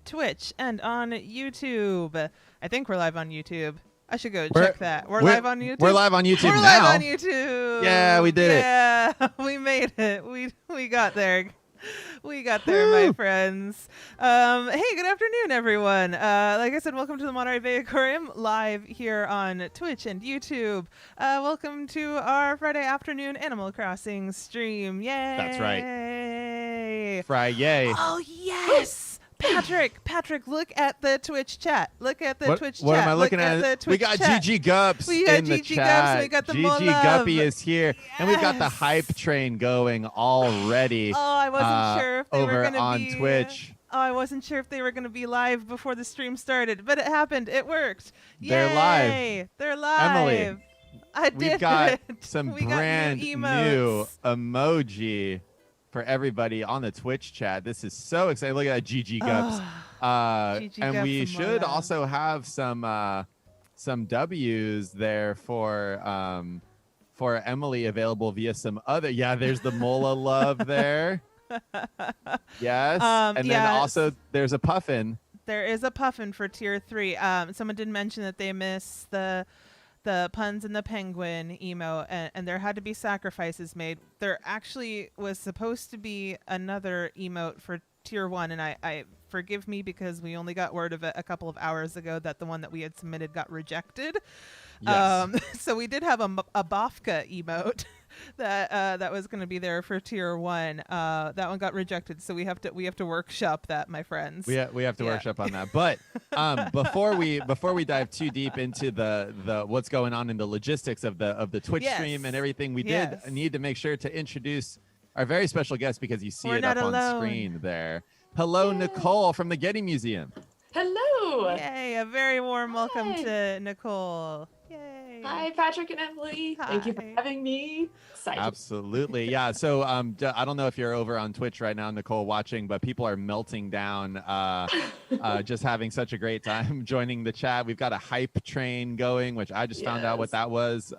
Twitch and on YouTube. I think we're live on YouTube. I should go check that. We're live on YouTube. We're live on YouTube We're now. live on YouTube. Yeah, we did it. Yeah, we made it. We got there. We got there, my friends. Hey, good afternoon, everyone. Like I said, welcome to the Monterey Aquarium, live here on Twitch and YouTube. Welcome to our Friday afternoon Animal Crossing stream. Yay! That's right. Friday. Oh, yes! Patrick, look at the Twitch chat. Look at the Twitch chat. What am I looking at? The Twitch we got chat. GG Gups in the GG chat. Gups, we got the GG Molove. Guppy is here. Yes. And we've got the hype train going already. Oh, I wasn't sure if they over were going to on be Twitch. Oh, I wasn't sure if they were going to be live before the stream started, but it happened. It worked. They're Yay! live. They're live. Emily, I did we've got it. some We got brand new new emotes. emoji for everybody on the Twitch chat. This is so exciting. Look at that GG Gups. GG And Gups we and should Molove. also have some W's there for Emily available via some other. Yeah, there's the Mola love there. Yes. And then yeah, also there's a puffin. There is a puffin for tier 3. Someone did mention that they missed the puns and the penguin emote, and there had to be sacrifices made. There actually was supposed to be another emote for tier 1, and I forgive me because we only got word of it a couple of hours ago that the one that we had submitted got rejected. Yes. So we did have a Bafka emote that was going to be there for tier 1. That one got rejected, so we have to workshop that, my friends. We have to workshop on that. But before we dive too deep into the what's going on in the logistics of the Twitch Yes. stream and everything, we Yes. did need to make sure to introduce our very special guest because you see We're it up not on alone. screen there. Hello, Nicole from the Getty Museum. Hello. Yay, a very warm welcome Hi. to Nicole. Yay. Hi, Patrick and Emily. Thank you for Hi. having me. Excited. Absolutely. Yeah. So I don't know if you're over on Twitch right now, Nicole, watching, but people are melting down, just having such a great time joining the chat. We've got a hype train going, which I just found out what Yes. that was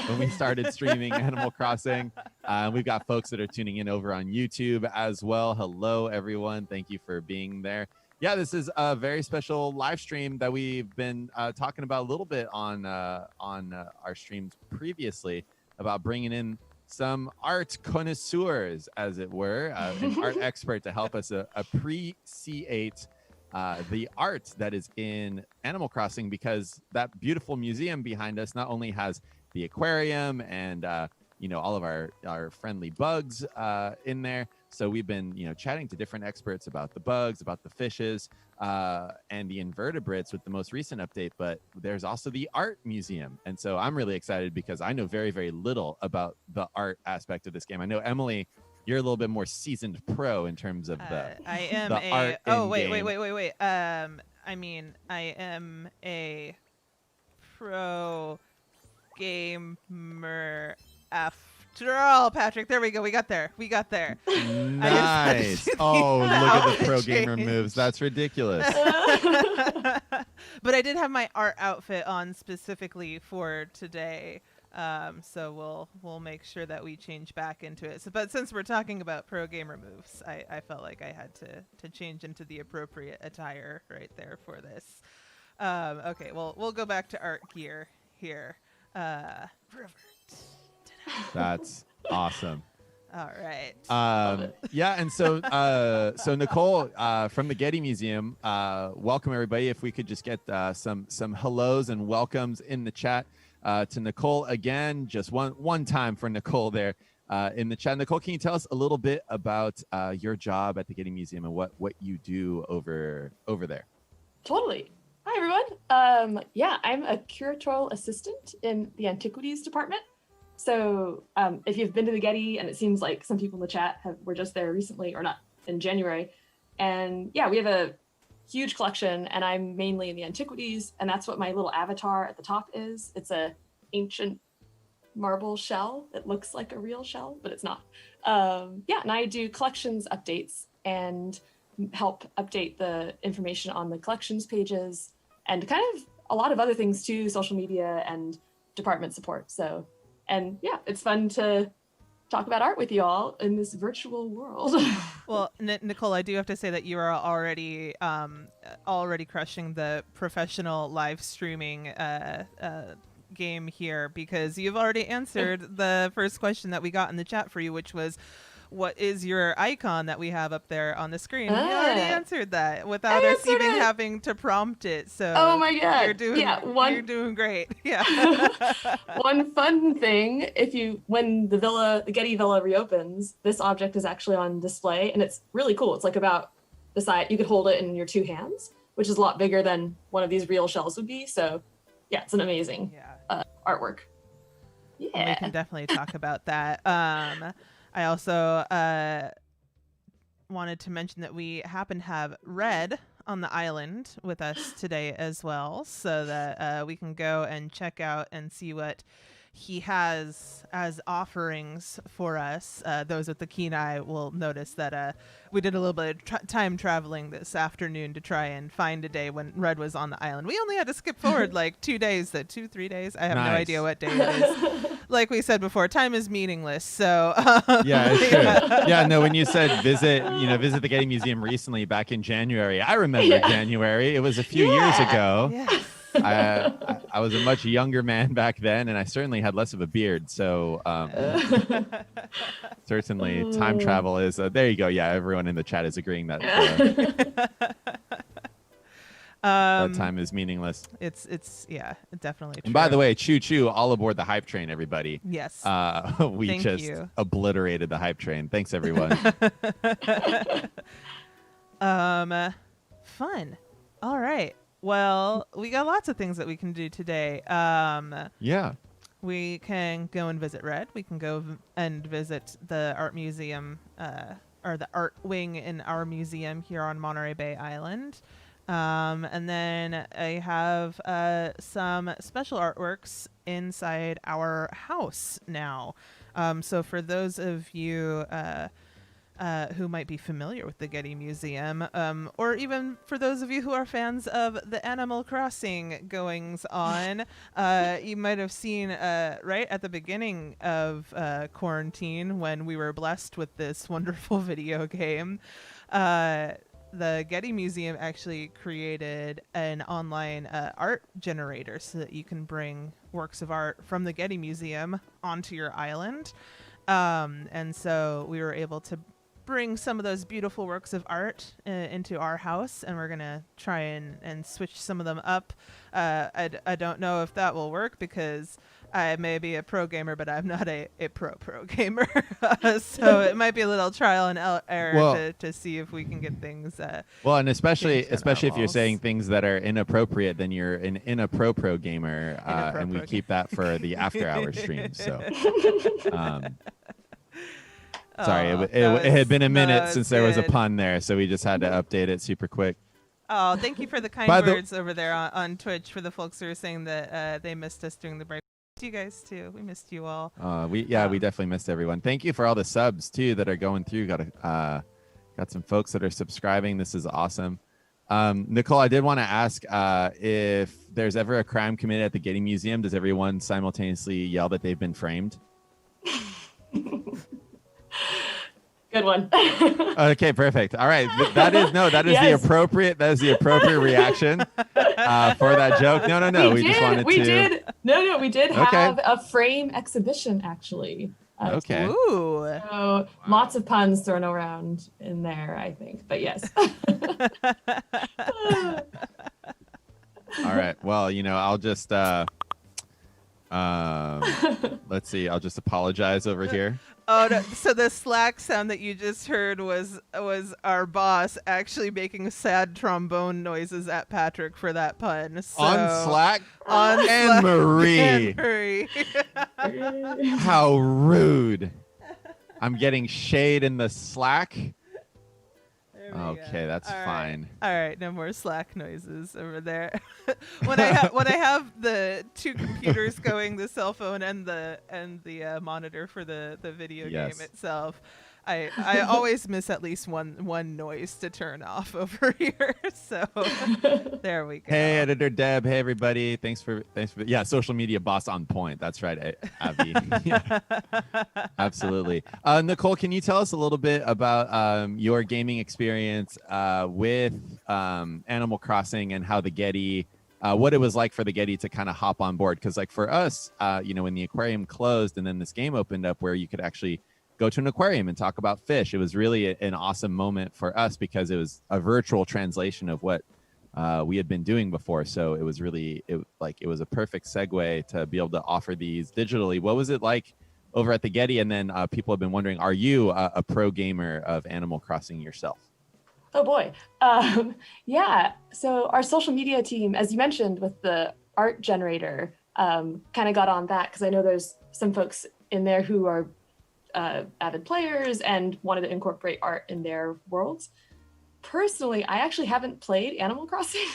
when we started streaming Animal Crossing. We've got folks that are tuning in over on YouTube as well. Hello, everyone. Thank you for being there. Yeah, this is a very special live stream that we've been talking about a little bit on our streams previously about bringing in some art connoisseurs, as it were, an art expert to help us appreciate the art that is in Animal Crossing, because that beautiful museum behind us not only has the aquarium and all of our friendly bugs in there. So we've been, chatting to different experts about the bugs, about the fishes, and the invertebrates with the most recent update. But there's also the art museum. And so I'm really excited because I know very, very little about the art aspect of this game. I know, Emily, you're a little bit more seasoned pro in terms of I am the art wait. in-game. I mean, I am a pro gamer after all, Patrick. There we go. We got there. Nice. Oh, look at the pro gamer change. moves. That's ridiculous. But I did have my art outfit on specifically for today. So we'll make sure that we change back into it. So, but since we're talking about pro gamer moves, I felt like I had to change into the appropriate attire right there for this. Okay, well, we'll go back to art gear here. Revert. That's awesome. All right. Yeah, and so Nicole from the Getty Museum, welcome everybody. If we could just get some hellos and welcomes in the chat to Nicole again, just one time for Nicole there in the chat. Nicole, can you tell us a little bit about your job at the Getty Museum and what you do over there? Totally. Hi, everyone. I'm a curatorial assistant in the antiquities department. So if you've been to the Getty, and it seems like some people in the chat were just there recently, or not, in January. And yeah, we have a huge collection, and I'm mainly in the antiquities, and that's what my little avatar at the top is. It's a ancient marble shell. It looks like a real shell, but it's not. And I do collections updates and help update the information on the collections pages, and kind of a lot of other things too, social media and department support. So, and yeah, it's fun to talk about art with you all in this virtual world. Well, Nicole, I do have to say that you are already crushing the professional live streaming game here, because you've already answered the first question that we got in the chat for you, which was, what is your icon that we have up there on the screen? You already answered that without us even having to prompt it. So oh my god, you're doing great. Yeah. One fun thing, when the Getty Villa reopens, this object is actually on display, and it's really cool. It's like about the size, you could hold it in your 2 hands, which is a lot bigger than one of these real shells would be. So yeah, it's an amazing artwork. Yeah, we can definitely talk about that. I also wanted to mention that we happen to have Red on the island with us today as well, so that we can go and check out and see what he has as offerings for us. Those with the keen eye will notice that we did a little bit of time traveling this afternoon to try and find a day when Red was on the island. We only had to skip forward like 3 days. I have no idea what day it is. Like we said before, time is meaningless. So yeah, it's true. Yeah, no, when you said visit the Getty Museum recently back in January, I remember January. It was a few years ago. Yes. I was a much younger man back then, and I certainly had less of a beard. So certainly time travel is there you go. Yeah, everyone in the chat is agreeing that that time is meaningless. It's definitely true. And by the way, choo all aboard the hype train, everybody. Yes. We just obliterated the hype train. Thanks, everyone. Fun. All right. Well, we got lots of things that we can do today. Yeah. We can go and visit Red. We can go and visit the art museum, or the art wing in our museum here on Monterey Bay Island. And then I have some special artworks inside our house now. So for those of you who might be familiar with the Getty Museum, or even for those of you who are fans of the Animal Crossing goings on, you might have seen right at the beginning of quarantine, when we were blessed with this wonderful video game, the Getty Museum actually created an online art generator so that you can bring works of art from the Getty Museum onto your island. And so we were able to bring some of those beautiful works of art into our house, and we're gonna try and switch some of them up. I don't know if that will work, because I may be a pro gamer, but I'm not a pro gamer. So it might be a little trial and error to see if we can get things. And especially if you're saying things that are inappropriate, then you're an inappropriate gamer, and we keep that for the after hour stream. So. Sorry, it had been a minute since there was a pun there, so we just had to update it super quick. Oh, thank you for the kind words over there on Twitch for the folks who are saying that they missed us during the break. You guys too. We missed you all. We definitely missed everyone. Thank you for all the subs too that are going through. Got some folks that are subscribing. This is awesome. Nicole, I did want to ask if there's ever a crime committed at the Getty Museum, does everyone simultaneously yell that they've been framed? Good one. Okay, perfect. All right, that is yes. the appropriate reaction for that joke. No. We did have a frame exhibition actually. Okay. Ooh. So lots of puns thrown around in there, I think. But yes. All right. Well, I'll just let's see. I'll just apologize over here. Oh, no. So the Slack sound that you just heard was our boss actually making sad trombone noises at Patrick for that pun. So, on Slack? And Marie. How rude. I'm getting shade in the Slack. Okay, that's fine. All right, no more Slack noises over there. when I have the two computers going, the cell phone and the monitor for the video game itself, I always miss at least one noise to turn off over here. So there we go. Hey, editor Deb. Hey, everybody. Thanks for yeah, social media boss on point. That's right, Abby. Yeah, absolutely. Nicole, can you tell us a little bit about your gaming experience with Animal Crossing and how the Getty, what it was like for the Getty to kind of hop on board? Because like for us, when the aquarium closed and then this game opened up where you could actually go to an aquarium and talk about fish, it was really an awesome moment for us because it was a virtual translation of what we had been doing before. So it was really it was a perfect segue to be able to offer these digitally. What was it like over at the Getty? And then people have been wondering, are you a pro gamer of Animal Crossing yourself? Oh boy. Yeah. So our social media team, as you mentioned with the art generator, kind of got on that because I know there's some folks in there who are avid players and wanted to incorporate art in their worlds. Personally, I actually haven't played Animal Crossing,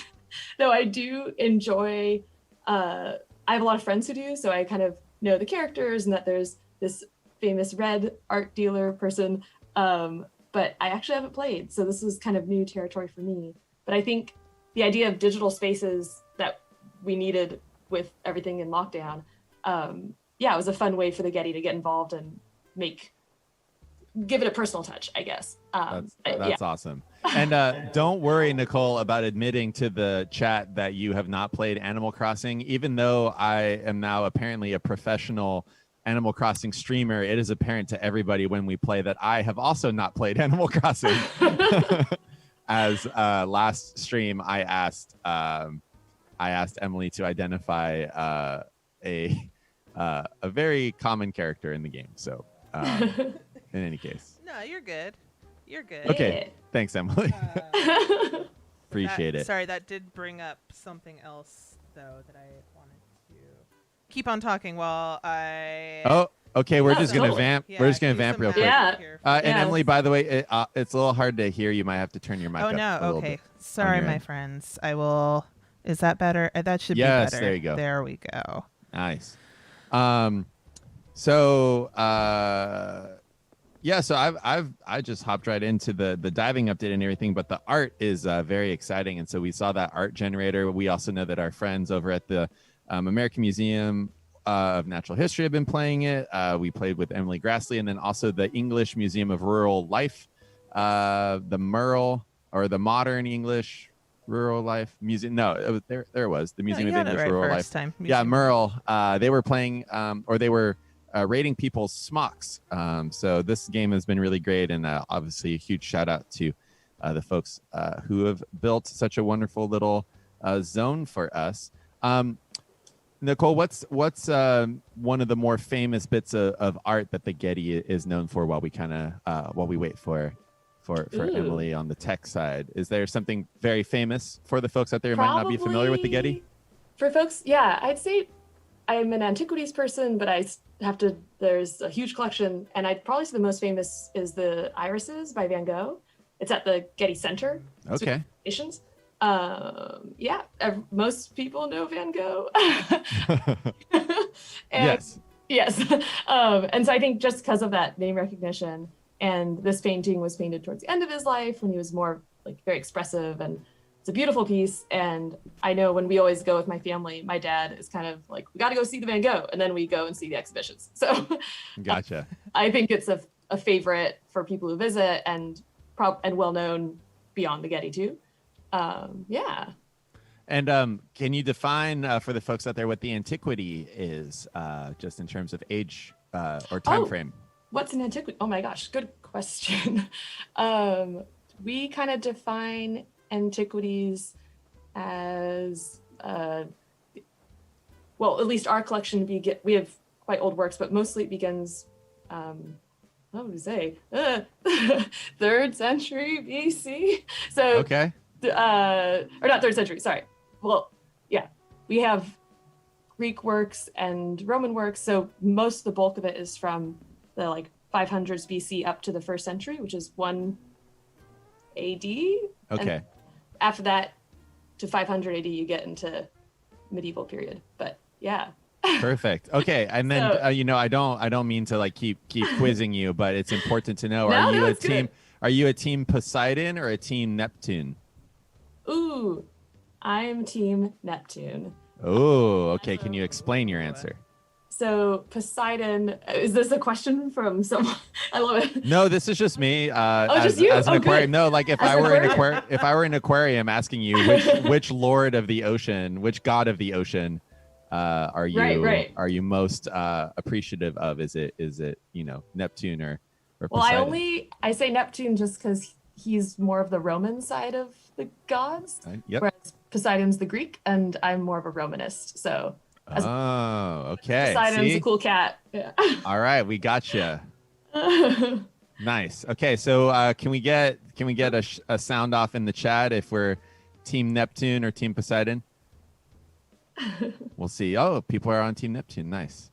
though I do enjoy, I have a lot of friends who do, so I kind of know the characters and that there's this famous red art dealer person, but I actually haven't played, so this is kind of new territory for me. But I think the idea of digital spaces that we needed with everything in lockdown, it was a fun way for the Getty to get involved and give it a personal touch, I guess. That's awesome. And don't worry, Nicole, about admitting to the chat that you have not played Animal Crossing. Even though I am now apparently a professional Animal Crossing streamer, it is apparent to everybody when we play that I have also not played Animal Crossing. As last stream, I asked Emily to identify a very common character in the game. So in any case. No, you're good. You're good. Okay. Thanks, Emily. Appreciate it. Sorry, that did bring up something else, though, that I wanted to keep on talking while I... Oh, okay. We're just going to totally. vamp. Yeah, We're just going to do vamp some real math quick. Yeah. here. And Emily, by the way, it's a little hard to hear. You might have to turn your mic Oh, up no. a little Okay. bit. Sorry, your my end. friends. I will... Is that better? That should Yes, be better. there you go. There we go. Nice. So I just hopped right into the diving update and everything, but the art is very exciting. And so we saw that art generator. We also know that our friends over at the American Museum of Natural History have been playing it. We played with Emily Grassley, and then also the English Museum of Rural Life, the Merle, or the Modern English Rural Life Museum. No, there it was, the Museum of English Rural Life. Yeah, Merle. They were playing, or they were rating people's smocks. So this game has been really great, and obviously a huge shout out to the folks who have built such a wonderful little zone for us. Nicole, what's one of the more famous bits of art that the Getty is known for while we wait for Emily on the tech side? Is there something very famous for the folks out there who might not be familiar with the Getty? For folks, yeah, I'd say I'm an antiquities person, but there's a huge collection, and I'd probably say the most famous is the Irises by Van Gogh. It's at the Getty Center. Okay. Stations. Most people know Van Gogh. Yes. Yes. And so I think just because of that name recognition, and this painting was painted towards the end of his life when he was more like very expressive, and it's a beautiful piece. And I know when we always go with my family, my dad is kind of like, we got to go see the Van Gogh, and then we go and see the exhibitions. So Gotcha. I think it's a favorite for people who visit, and well known beyond the Getty too. Yeah. And can you define for the folks out there what the antiquity is, just in terms of age or time frame? What's an antiquity? Oh my gosh, good question. We kind of define antiquities as, at least our collection, we have quite old works, but mostly it begins, what would we say? 3rd century BC. So, Okay. or not 3rd century, sorry. Well, yeah, we have Greek works and Roman works. So the bulk of it is from the 500s BC up to the 1st century, which is 1 AD. Okay. And after that to 500 AD, you get into medieval period. But yeah. Perfect. Okay, and then So- I don't mean to like keep quizzing you, but it's important to know: No, are you no, a it's team? good. Are you a team Poseidon or a team Neptune? Ooh, I'm Team Neptune. Oh, okay. Can you So- explain your answer? So Poseidon, is this a question from someone? I love it. No, this is just me. Oh, just you? As an Oh, aquarium. good. No, like if As I an were an aquarium? if I were an aquarium asking you which lord of the ocean, which god of the ocean, Right. are you most appreciative of? Is it Neptune or Well, Poseidon? I say Neptune just because he's more of the Roman side of the gods, Yep. whereas Poseidon's the Greek, and I'm more of a Romanist. So as Oh, okay. Poseidon's a See, cool cat. Yeah. all right, we gotcha. Nice. Okay, so can we get a sound off in the chat if we're Team Neptune or Team Poseidon? We'll see. Oh, people are on Team Neptune. Nice.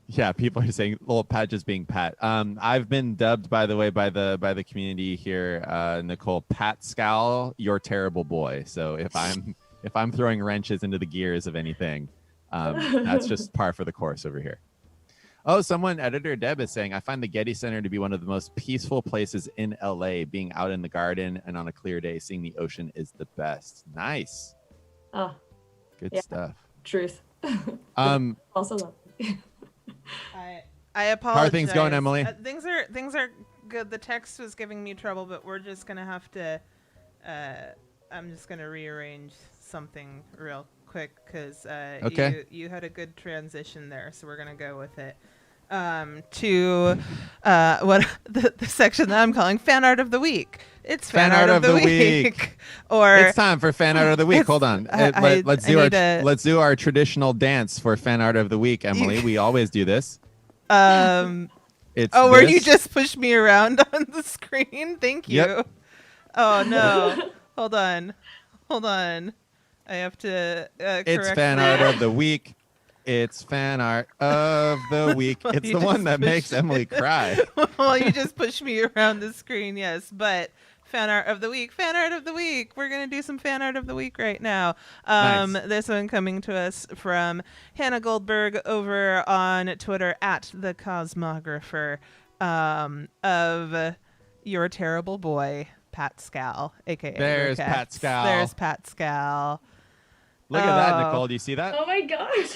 Yeah, people are saying little Pat just being Pat. I've been dubbed, by the way, by the community here, Nicole, Pat Scowl, you're terrible boy. So if I'm throwing wrenches into the gears of anything, that's just par for the course over here. Oh, editor Deb is saying, I find the Getty Center to be one of the most peaceful places in LA. Being out in the garden and on a clear day, seeing the ocean is the best. Nice. Oh, Good yeah. stuff. Truth. Also love. I apologize. How are things going, Emily? Things are good. The text was giving me trouble, but we're just gonna have to. I'm just gonna rearrange something real quick because Okay. you had a good transition there, so we're gonna go with it. To what the section that I'm calling fan art of the week. It's fan art of the week. Or It's time for fan art of the week. it's- Hold on. I Let's do our traditional dance for fan art of the week, Emily. We always do this. It's where you this. just push me around on the screen. Thank you. Yep. Oh no. Hold on. I have to It's fan art of the week. It's fan art of the week. It's You the one just that makes pushed- Emily cry. Well, you just push me around the screen, yes. But fan art of the week. We're going to do some fan art of the week right now. Nice. This one coming to us from Hannah Goldberg over on Twitter at the Cosmographer, of your terrible boy, Pat Scal, aka There's Rick Pat X. Scal. There's Pat Scal. Look at that, Oh. Nicole. Do you see that? Oh my gosh.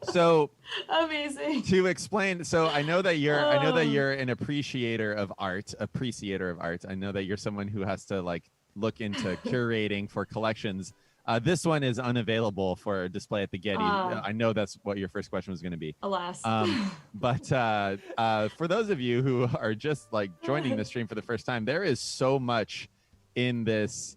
So Amazing. to explain, so I know that Oh. you're an appreciator of art. I know that you're someone who has to like look into curating for collections. This one is unavailable for display at the Getty. I know that's what your first question was going to be. Alas. But for those of you who are just like joining the stream for the first time, there is so much in this.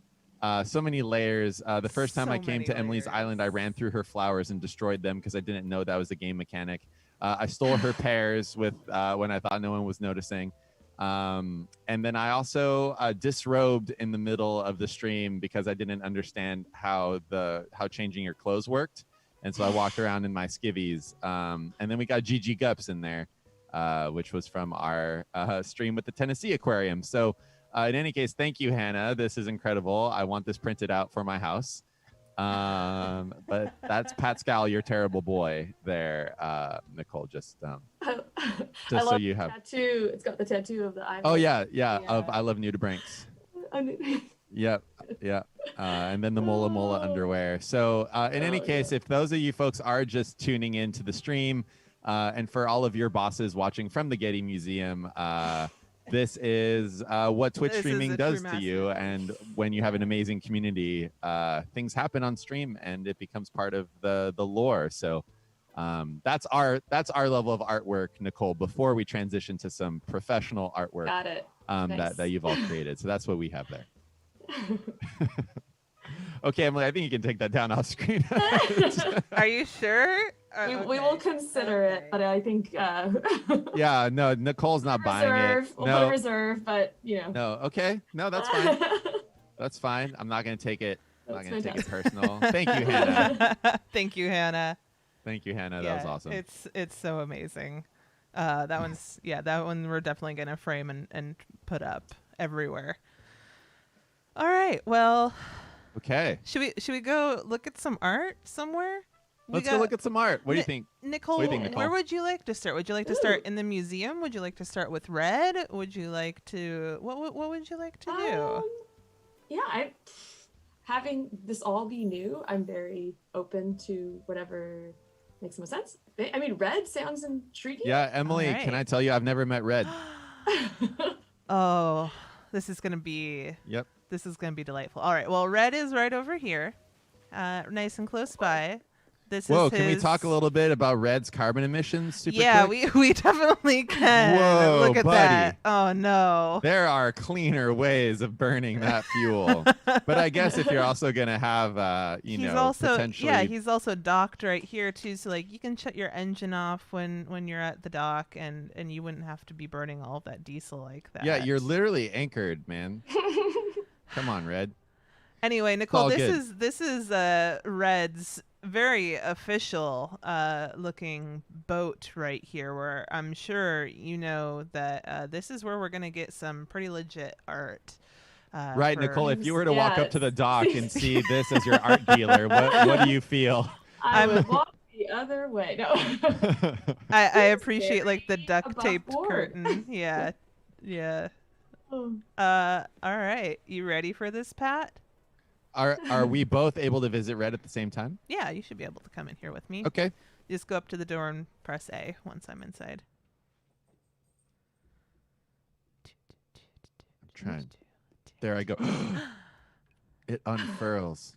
So many layers. The first time So I came many to Emily's layers. island, I ran through her flowers and destroyed them because I didn't know that was a game mechanic. I stole her pears with when I thought no one was noticing. And then I also disrobed in the middle of the stream because I didn't understand how changing your clothes worked. And so I walked around in my skivvies. And then we got GG Gups in there, which was from our stream with the Tennessee Aquarium. So in any case, thank you, Hannah. This is incredible. I want this printed out for my house. But that's Pat Scal, your terrible boy there, Nicole, just I so love you the have. tattoo. It's got the tattoo of the eye. Oh, yeah, of I Love Nudibranchs. Yep. And then the Mola Mola underwear. So in any case, if those of you folks are just tuning into the stream, and for all of your bosses watching from the Getty Museum, this is what Twitch This is streaming a does true to you. And when you have an amazing community, things happen on stream and it becomes part of the lore. So that's our level of artwork, Nicole, before we transition to some professional artwork. Got it. Nice. that you've all created. So that's what we have there. Okay, Emily, I think you can take that down off screen. Are you sure? We will consider it, but I think Yeah, no, Nicole's not buying it. We'll put a reserve, but No, okay. No, that's fine. That's fine. I'm not going to take it. I'm not going to take it personal. Thank you, Hannah. Thank you, Hannah. Thank you, Hannah. Yeah, That was awesome. It's so amazing. That one we're definitely gonna frame and put up everywhere. All right. Well, Okay. should we go look at some art somewhere? Let's go look at some art. What do you think? Nicole, What do you think, Nicole? where would you like to start? Would you like to start in the museum? Would you like to start with red? Would you like to what would you like to do? Yeah, having this all be new, I'm very open to whatever makes the most sense. I mean, red sounds intriguing. Yeah, Emily, All right. can I tell you I've never met Red? Oh, this is gonna be delightful. All right, well, red is right over here, nice and close by. This Whoa, is can we talk a little bit about Red's carbon emissions super quick? we definitely can. Whoa, Look at buddy. that. Oh no. There are cleaner ways of burning that fuel. But I guess if you're also going to have, potentially... he's also docked right here too. So like you can shut your engine off when you're at the dock and you wouldn't have to be burning all of that diesel like that. Yeah, you're literally anchored, man. Come on, Red. Anyway, Nicole, all this is Red's very official looking boat right here, where I'm sure you know that this is where we're gonna get some pretty legit art. Right, Nicole, if you were to walk up to the dock and see this as your art dealer, what do you feel? I would walk the other way. No. I appreciate like the duct above taped board. curtain. Yeah. Oh. All right, you ready for this, Pat? Are we both able to visit Red at the same time? Yeah, you should be able to come in here with me. Okay. Just go up to the door and press A once I'm inside. I'm trying. There I go. It unfurls.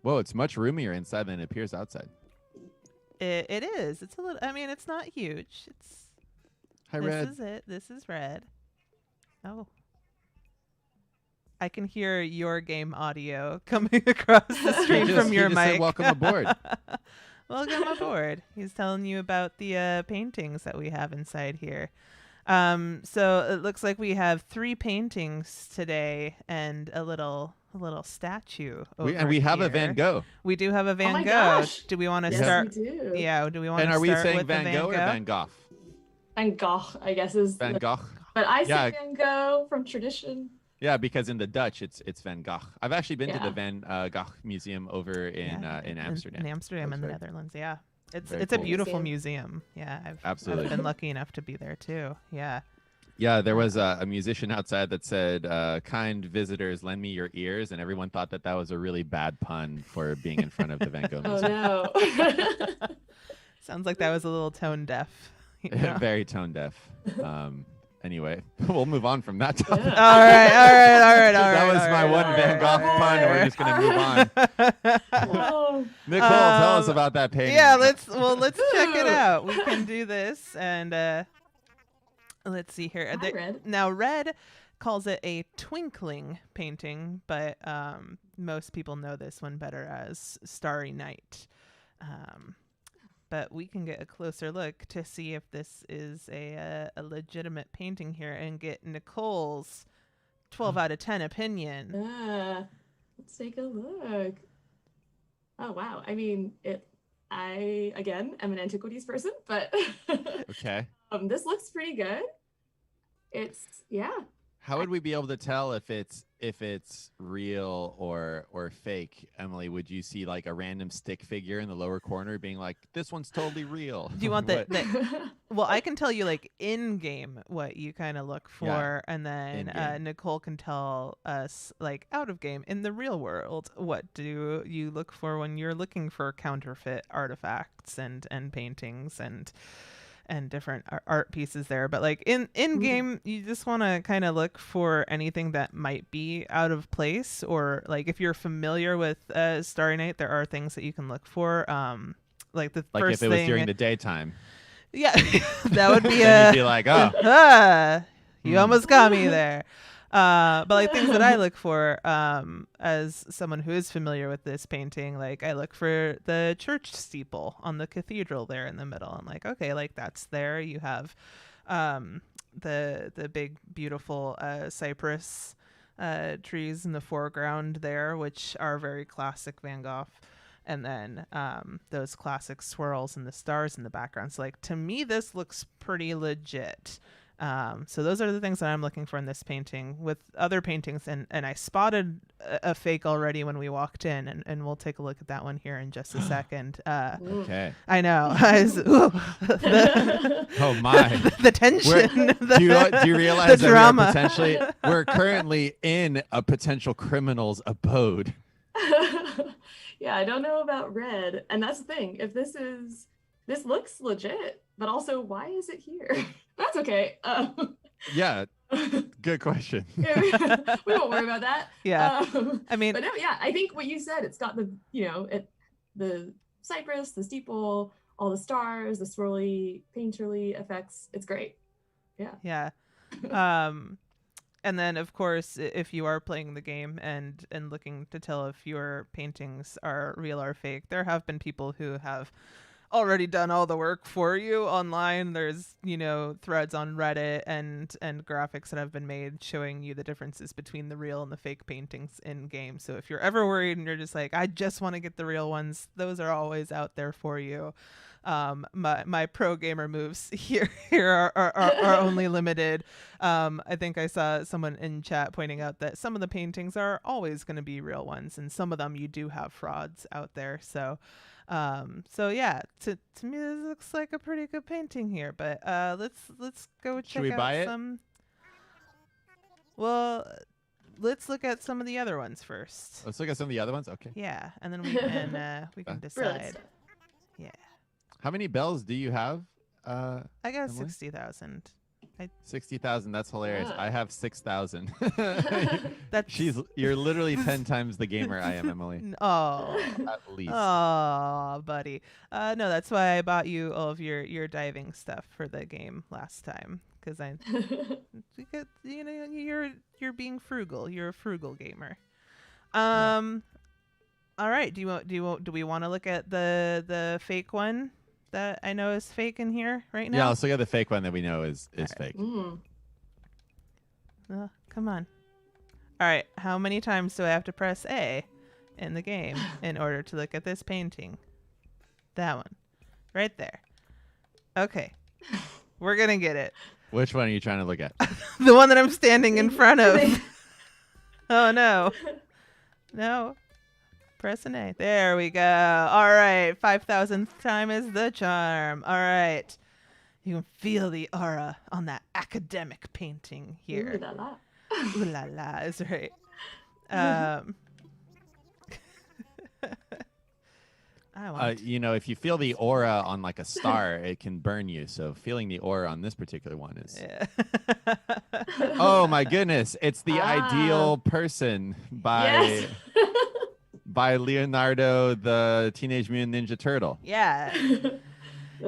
Whoa, it's much roomier inside than it appears outside. It is. It's a little. I mean, it's not huge. It's. Hi, This Red. is it. This is Red. Oh. I can hear your game audio coming across the stream from your he just mic. said, welcome aboard. Welcome aboard. He's telling you about the paintings that we have inside here. So it looks like we have 3 paintings today and a little statue over And we have a here. Van Gogh. We do have a Van my Gogh. gosh. Do we want to Yes, start? we do. Yeah. Do we want And to are we start saying with Van the Gogh or Van Gogh? Van Gogh, I guess is. Van Gogh. But I say Yeah. Van Gogh from tradition. Yeah, because in the Dutch, it's Van Gogh. I've actually been to Yeah. the Van Gogh Museum over in Amsterdam. In Amsterdam, in the That's right. Netherlands. Yeah. It's Very a cool. beautiful museum. Yeah, I've Absolutely. been lucky enough to be there too. Yeah. Yeah, there was a musician outside that said, kind visitors, lend me your ears. And everyone thought that was a really bad pun for being in front of the Van Gogh Oh Museum. no. Sounds like that was a little tone deaf. you know? Very tone deaf. Anyway, we'll move on from that topic. Yeah. All right. That was all my right, one all Van right, Gogh all pun. right. We're just going to move on. Oh. Nicole, tell us Um, about that painting. Yeah, let's check it out. We can do this and let's see here. Hi, Red. Now Red calls it a twinkling painting, but most people know this one better as Starry Night. But we can get a closer look to see if this is a legitimate painting here and get Nicole's 12 out of 10 opinion. Let's take a look. Oh wow. I mean, I again am an antiquities person, but Okay. this looks pretty good. Yeah. How would we be able to tell if it's real or fake? Emily, would you see like a random stick figure in the lower corner being like, this one's totally real? Do you want What- well, I can tell you like in game what you kind of look for, Yeah, and then in-game. Nicole can tell us like out of game in the real world what do you look for when you're looking for counterfeit artifacts and paintings and different art pieces there. But like in game, you just want to kind of look for anything that might be out of place, or like if you're familiar with Starry Night, there are things that you can look for. Like the like first if it was thing, during the daytime, yeah, that would be then a. you'd be like, oh, You almost got me there. But like things that I look for, as someone who is familiar with this painting, like I look for the church steeple on the cathedral there in the middle. I'm like, okay, like that's there. You have the big beautiful cypress trees in the foreground there, which are very classic Van Gogh. And then those classic swirls and the stars in the background. So like to me, this looks pretty legit. So those are the things that I'm looking for in this painting. With other paintings, and I spotted a fake already when we walked in, and we'll take a look at that one here in just a second. Okay. I know. Oh my. The tension. Do you realize the that drama. we're currently in a potential criminal's abode? Yeah, I don't know about red, and that's the thing. If this looks legit, but also why is it here? That's okay. Yeah, good question. We won't worry about that. Yeah. I mean, but no, yeah, I think what you said, it's got the cypress, the steeple, all the stars, the swirly, painterly effects. It's great. Yeah. Yeah. And then, of course, if you are playing the game and looking to tell if your paintings are real or fake, there have been people who have already done all the work for you online. There's, threads on Reddit and graphics that have been made showing you the differences between the real and the fake paintings in game. So if you're ever worried and you're just like, I just want to get the real ones, those are always out there for you. My pro gamer moves here are only limited. I think I saw someone in chat pointing out that some of the paintings are always going to be real ones, and some of them you do have frauds out there. So yeah, to me this looks like a pretty good painting here. But let's go check Should we out buy it? some. Well, let's look at some of the other ones first. Let's look at some of the other ones. Okay. Yeah, and then we can decide. Yeah. How many bells do you have? I got Emily? 60,000. 60,000. That's hilarious. Yeah. I have 6,000. That's You're literally 10 times the gamer I am, Emily. Oh, At least. oh, buddy. No, that's why I bought you all of your diving stuff for the game last time, because you're being frugal. You're a frugal gamer. All right. Do we want to look at the fake one that I know is fake in here right now? Yeah, let's look at the fake one that we know is fake. Come on. All right. How many times do I have to press A in the game in order to look at this painting? That one. Right there. Okay. We're going to get it. Which one are you trying to look at? The one that I'm standing in front of. Oh, no. No. Press an A. There we go. All right. 5,000th time is the charm. All right. You can feel the aura on that academic painting here. Ooh la la. Ooh la la is right. I want. If you feel the aura on like a star, it can burn you. So feeling the aura on this particular one is. Yeah. Oh my goodness! It's the Ideal Person Yes. by Leonardo, the Teenage Mutant Ninja Turtle. Yeah.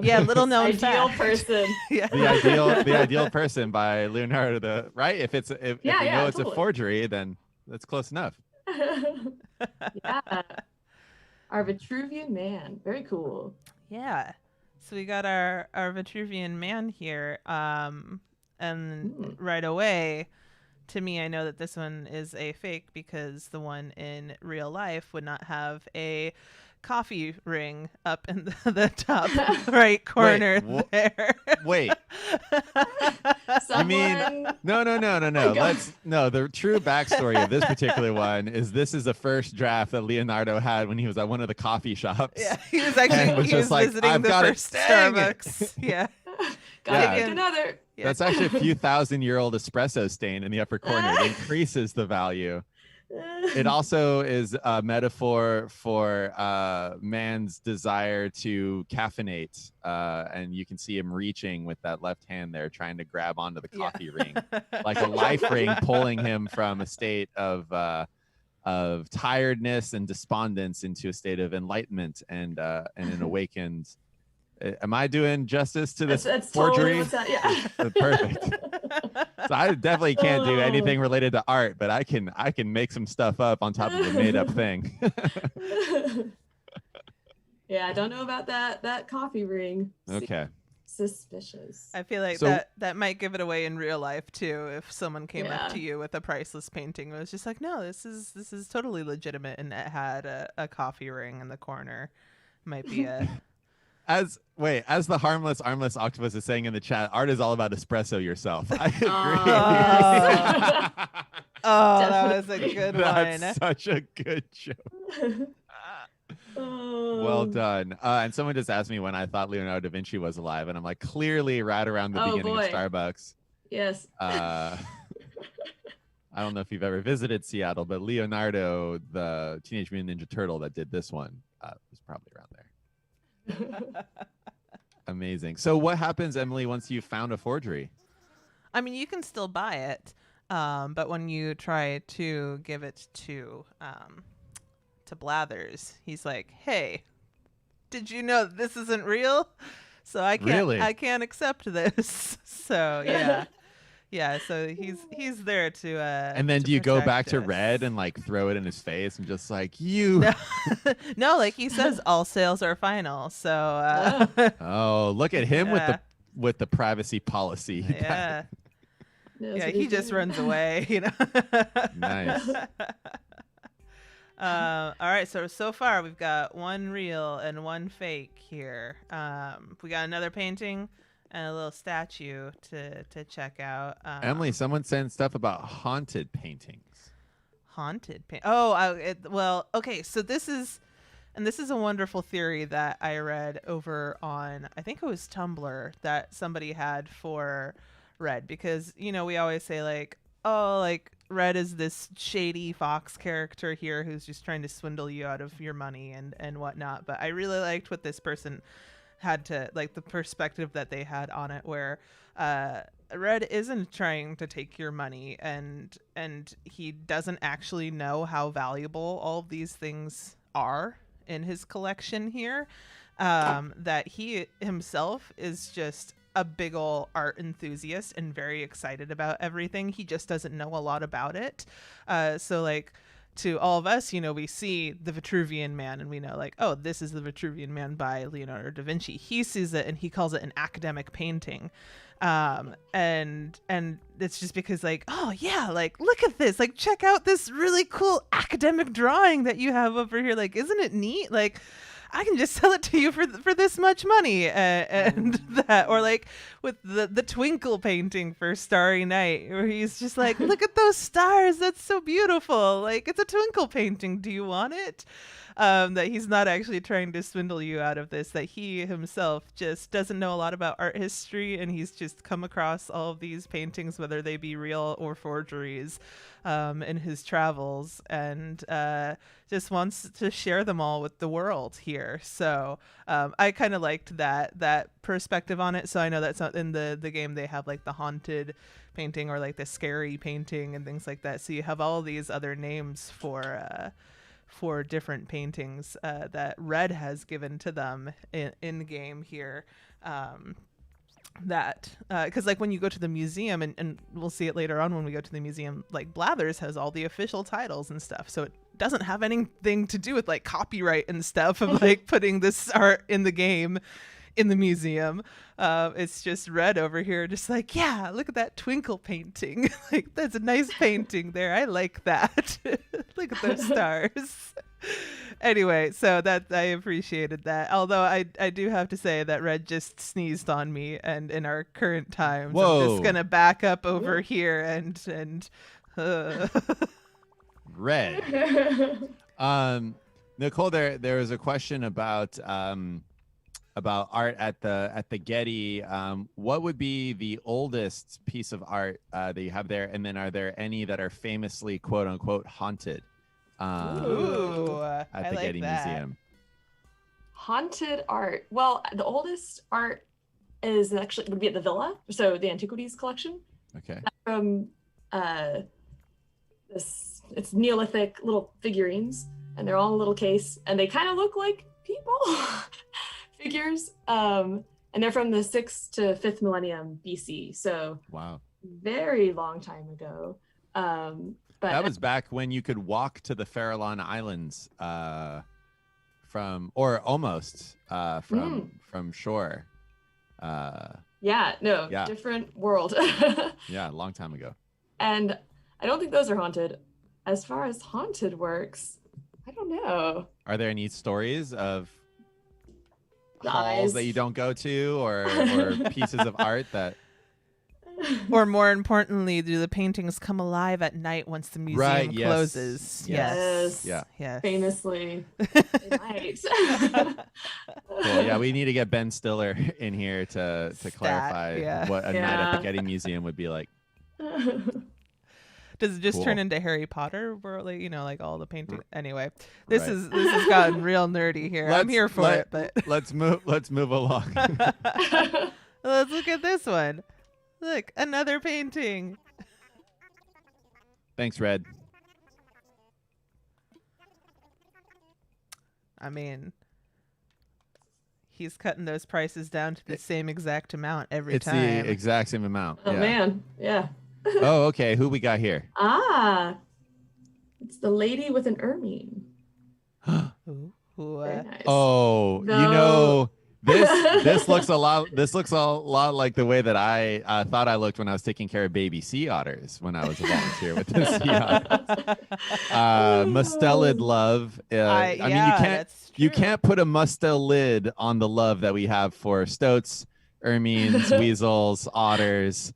Yeah, little known Ideal fact. Person. Yeah. The Ideal Person by Leonardo. Right? If it's it's totally. a forgery, then that's close enough. Yeah. Our Vitruvian man. Very cool. Yeah. So we got our Vitruvian man here. And right away, to me, I know that this one is a fake because the one in real life would not have a coffee ring up in the top right corner there. Wait. You mean no. The true backstory of this particular one is this is the first draft that Leonardo had when he was at one of the coffee shops. Yeah, he was actually visiting I've the got first it. Dang it. Starbucks. Yeah. Gotta Yeah. make another. Yeah. That's actually a few thousand-year-old espresso stain in the upper corner. It increases the value. It also is a metaphor for man's desire to caffeinate, and you can see him reaching with that left hand there, trying to grab onto the coffee ring, like a life ring pulling him from a state of tiredness and despondence into a state of enlightenment and an awakened. Am I doing justice to this that's forgery? Totally what's that, yeah. Perfect. So I definitely can't do anything related to art, but I can make some stuff up on top of a made up thing. Yeah, I don't know about that coffee ring. Okay. Suspicious. I feel like So- that might give it away in real life too. If someone came up Yeah. to you with a priceless painting, it was just like, no, this is totally legitimate, and it had a coffee ring in the corner. Might be a As the harmless, armless octopus is saying in the chat, art is all about espresso yourself. I agree. That was a good one. That's such a good joke. Well done. And someone just asked me when I thought Leonardo da Vinci was alive, and I'm like, clearly right around the beginning of Starbucks. Yes. I don't know if you've ever visited Seattle, but Leonardo, the Teenage Mutant Ninja Turtle that did this one, was probably around there. Amazing. So what happens, Emily, once you've found a forgery? I mean, you can still buy it, but when you try to give it to Blathers, he's like, "Hey, did you know this isn't real? So I can't accept this." So yeah. So he's there to. And then do you go back to Red and like throw it in his face and just like you? No, like he says, all sales are final. So. Oh, look at him with the privacy policy. Yeah. Yeah, he just runs away. You know. Nice. All right, so far we've got one real and one fake here. We got another painting and a little statue to check out. Emily, someone sent stuff about haunted paintings. Haunted paint. Oh, well, okay. So this is a wonderful theory that I read over on, I think it was Tumblr, that somebody had for Red, because we always say like, oh, like Red is this shady fox character here who's just trying to swindle you out of your money and whatnot. But I really liked what this person had to, like, the perspective that they had on it, where Red isn't trying to take your money, and he doesn't actually know how valuable all of these things are in his collection here. That he himself is just a big ol' art enthusiast and very excited about everything. He just doesn't know a lot about it. So like, to all of us, we see the Vitruvian Man and we know like, oh, this is the Vitruvian Man by Leonardo da Vinci. He sees it and he calls it an academic painting. And it's just because like, oh yeah, like look at this, like check out this really cool academic drawing that you have over here. Like, isn't it neat? Like, I can just sell it to you for this much money, and that, or like with the Twinkle painting for Starry Night, where he's just like, look at those stars, that's so beautiful. Like, it's a Twinkle painting. Do you want it? That he's not actually trying to swindle you out of this, that he himself just doesn't know a lot about art history, and he's just come across all of these paintings, whether they be real or forgeries, in his travels, and just wants to share them all with the world here. So I kind of liked that perspective on it. So I know that's not in the game. They have like the haunted painting or like the scary painting and things like that. So you have all these other names for different paintings that Red has given to them in game here. That because like when you go to the museum, and we'll see it later on when we go to the museum, like Blathers has all the official titles and stuff, so it doesn't have anything to do with like copyright and stuff of like putting this art in the game in the museum. It's just Red over here just like, yeah, look at that Twinkle painting. Like, that's a nice painting there, I like that. Look at those stars. Anyway, so that I appreciated that. Although I do have to say that Red just sneezed on me, and in our current times, whoa, I'm just gonna back up over here and Red. Nicole, there was a question about art at the Getty. What would be the oldest piece of art that you have there, and then are there any that are famously quote unquote haunted? At the Getty Museum. Haunted art. Well, the oldest art would be at the Villa, so the Antiquities collection. Okay. It's Neolithic little figurines, and they're all in a little case, and they kind of look like people figures. And they're from the 6th to 5th millennium BC. So wow, very long time ago. But that was back when you could walk to the Farallon Islands from shore. Different world. Yeah, a long time ago. And I don't think those are haunted. As far as haunted works, I don't know. Are there any stories of halls that eyes. you don't go to, or pieces of art that. Or more importantly, do the paintings come alive at night once the museum Right, yes. closes? Yes. Yeah. Yes. Famously. They might. Cool. Yeah, we need to get Ben Stiller in here to Stat, clarify yeah. what a night at the Yeah. Getty Museum would be like. Does it just Cool. turn into Harry Potter, where like like all the painting? Anyway, this Right. has gotten real nerdy here. I'm here for it, but let's move along. let's look at this one. Look, another painting. Thanks, Red. I mean, he's cutting those prices down to the same exact amount every It's time. the exact same amount. Oh, yeah. man. Yeah. Oh, okay. Who we got here? It's the lady with an ermine. Ooh, Very nice. Oh, No. this looks a lot like the way that I thought I looked when I was taking care of baby sea otters when I was a volunteer with the sea otters. Mustelid love. I mean, you can't put a mustelid on the love that we have for stoats, ermines, weasels, otters,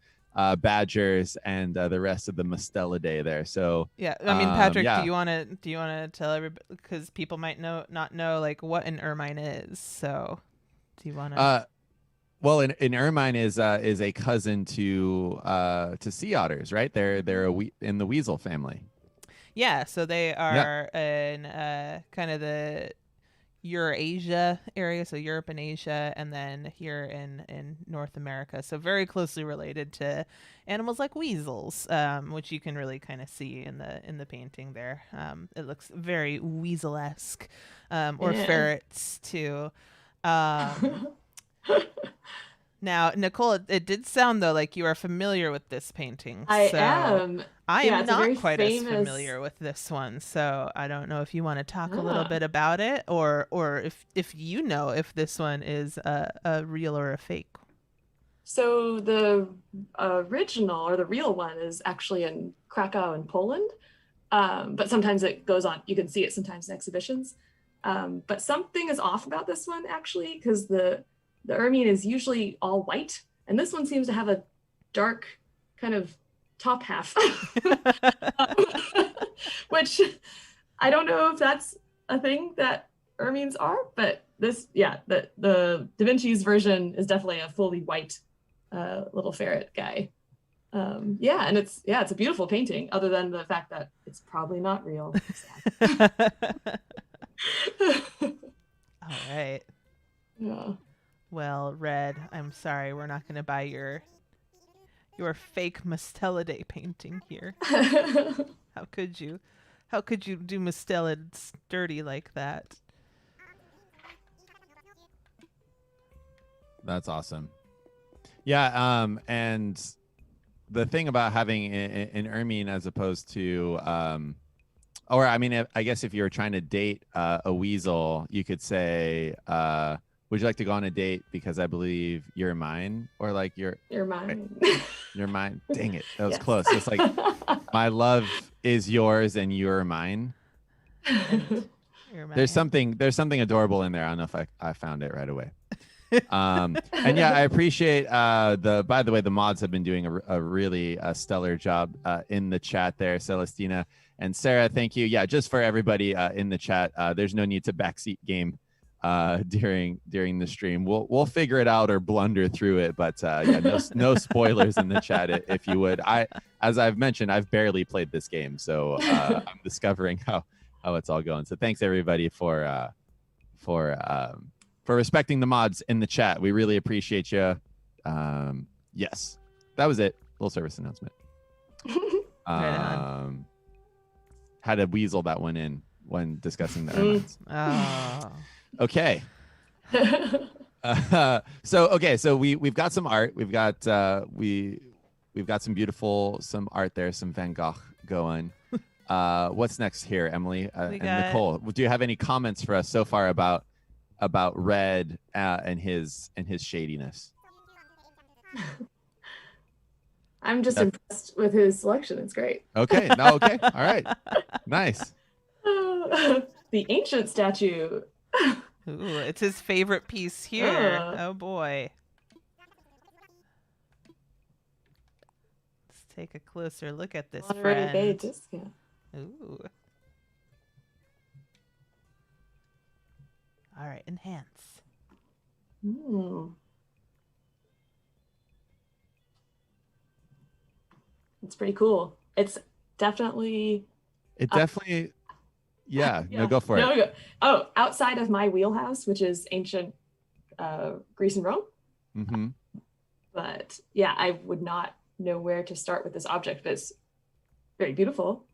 badgers, and the rest of the Mustelidae there. So yeah, I mean, Patrick, yeah. do you want to tell everybody, because people might not know like what an ermine is? So do you want to? Well, an ermine is a cousin to sea otters, right? They're in the weasel family. Yeah, so they are in kind of the Eurasia area, so Europe and Asia, and then here in North America. So very closely related to animals like weasels, which you can really kind of see in the painting there. It looks very weasel-esque, or ferrets too. Now, Nicole, it did sound though like you are familiar with this painting. I am. I am not quite as famous... familiar with this one, so I don't know if you want to talk a little bit about it, or if you know if this one is a real or a fake. So the original or the real one is actually in Krakow in Poland, but sometimes it goes on. You can see it sometimes in exhibitions. But something is off about this one actually, because the ermine is usually all white, and this one seems to have a dark kind of top half, which I don't know if that's a thing that ermines are, but this, the Da Vinci's version is definitely a fully white little ferret guy. And it's a beautiful painting, other than the fact that it's probably not real. All right. Yeah. Well, Red, I'm sorry, we're not going to buy your fake Mustelidae painting here. How could you? How could you do Mustelids dirty like that? That's awesome. Yeah, and the thing about having an ermine as opposed to, or I mean, I guess if you were trying to date a weasel, you could say, would you like to go on a date because I believe you're mine, or like you're mine. You're mine. Dang it, that was close. It's like my love is yours and you're mine. There's something adorable in there. I don't know if I found it right away. And yeah, I appreciate by the way, the mods have been doing a really stellar job in the chat there. Celestina and Sarah, thank you. Yeah, just for everybody in the chat, there's no need to backseat game during the stream. We'll figure it out or blunder through it, but no spoilers in the chat if you would. As I've mentioned, I've barely played this game, so I'm discovering how it's all going. So thanks everybody for respecting the mods in the chat. We really appreciate you. Yes, that was it. Little service announcement. Had to weasel that one in when discussing the ermines. Oh. Okay. So we've got some art. We've got some art there, some Van Gogh going. What's next here, Emily and Nicole? Do you have any comments for us so far about Red and his shadiness? I'm just impressed with his selection. It's great. Okay. No. Okay. All right. Nice. The ancient statue. Ooh, it's his favorite piece here. Ugh. Oh boy. Let's take a closer look at this Monterey Bay friend. discount. Ooh. All right, enhance. It's pretty cool. It's definitely. It definitely. Yeah. No, go for it. No, go. Oh, outside of my wheelhouse, which is ancient Greece and Rome. Mm-hmm. But yeah, I would not know where to start with this object, but it's very beautiful.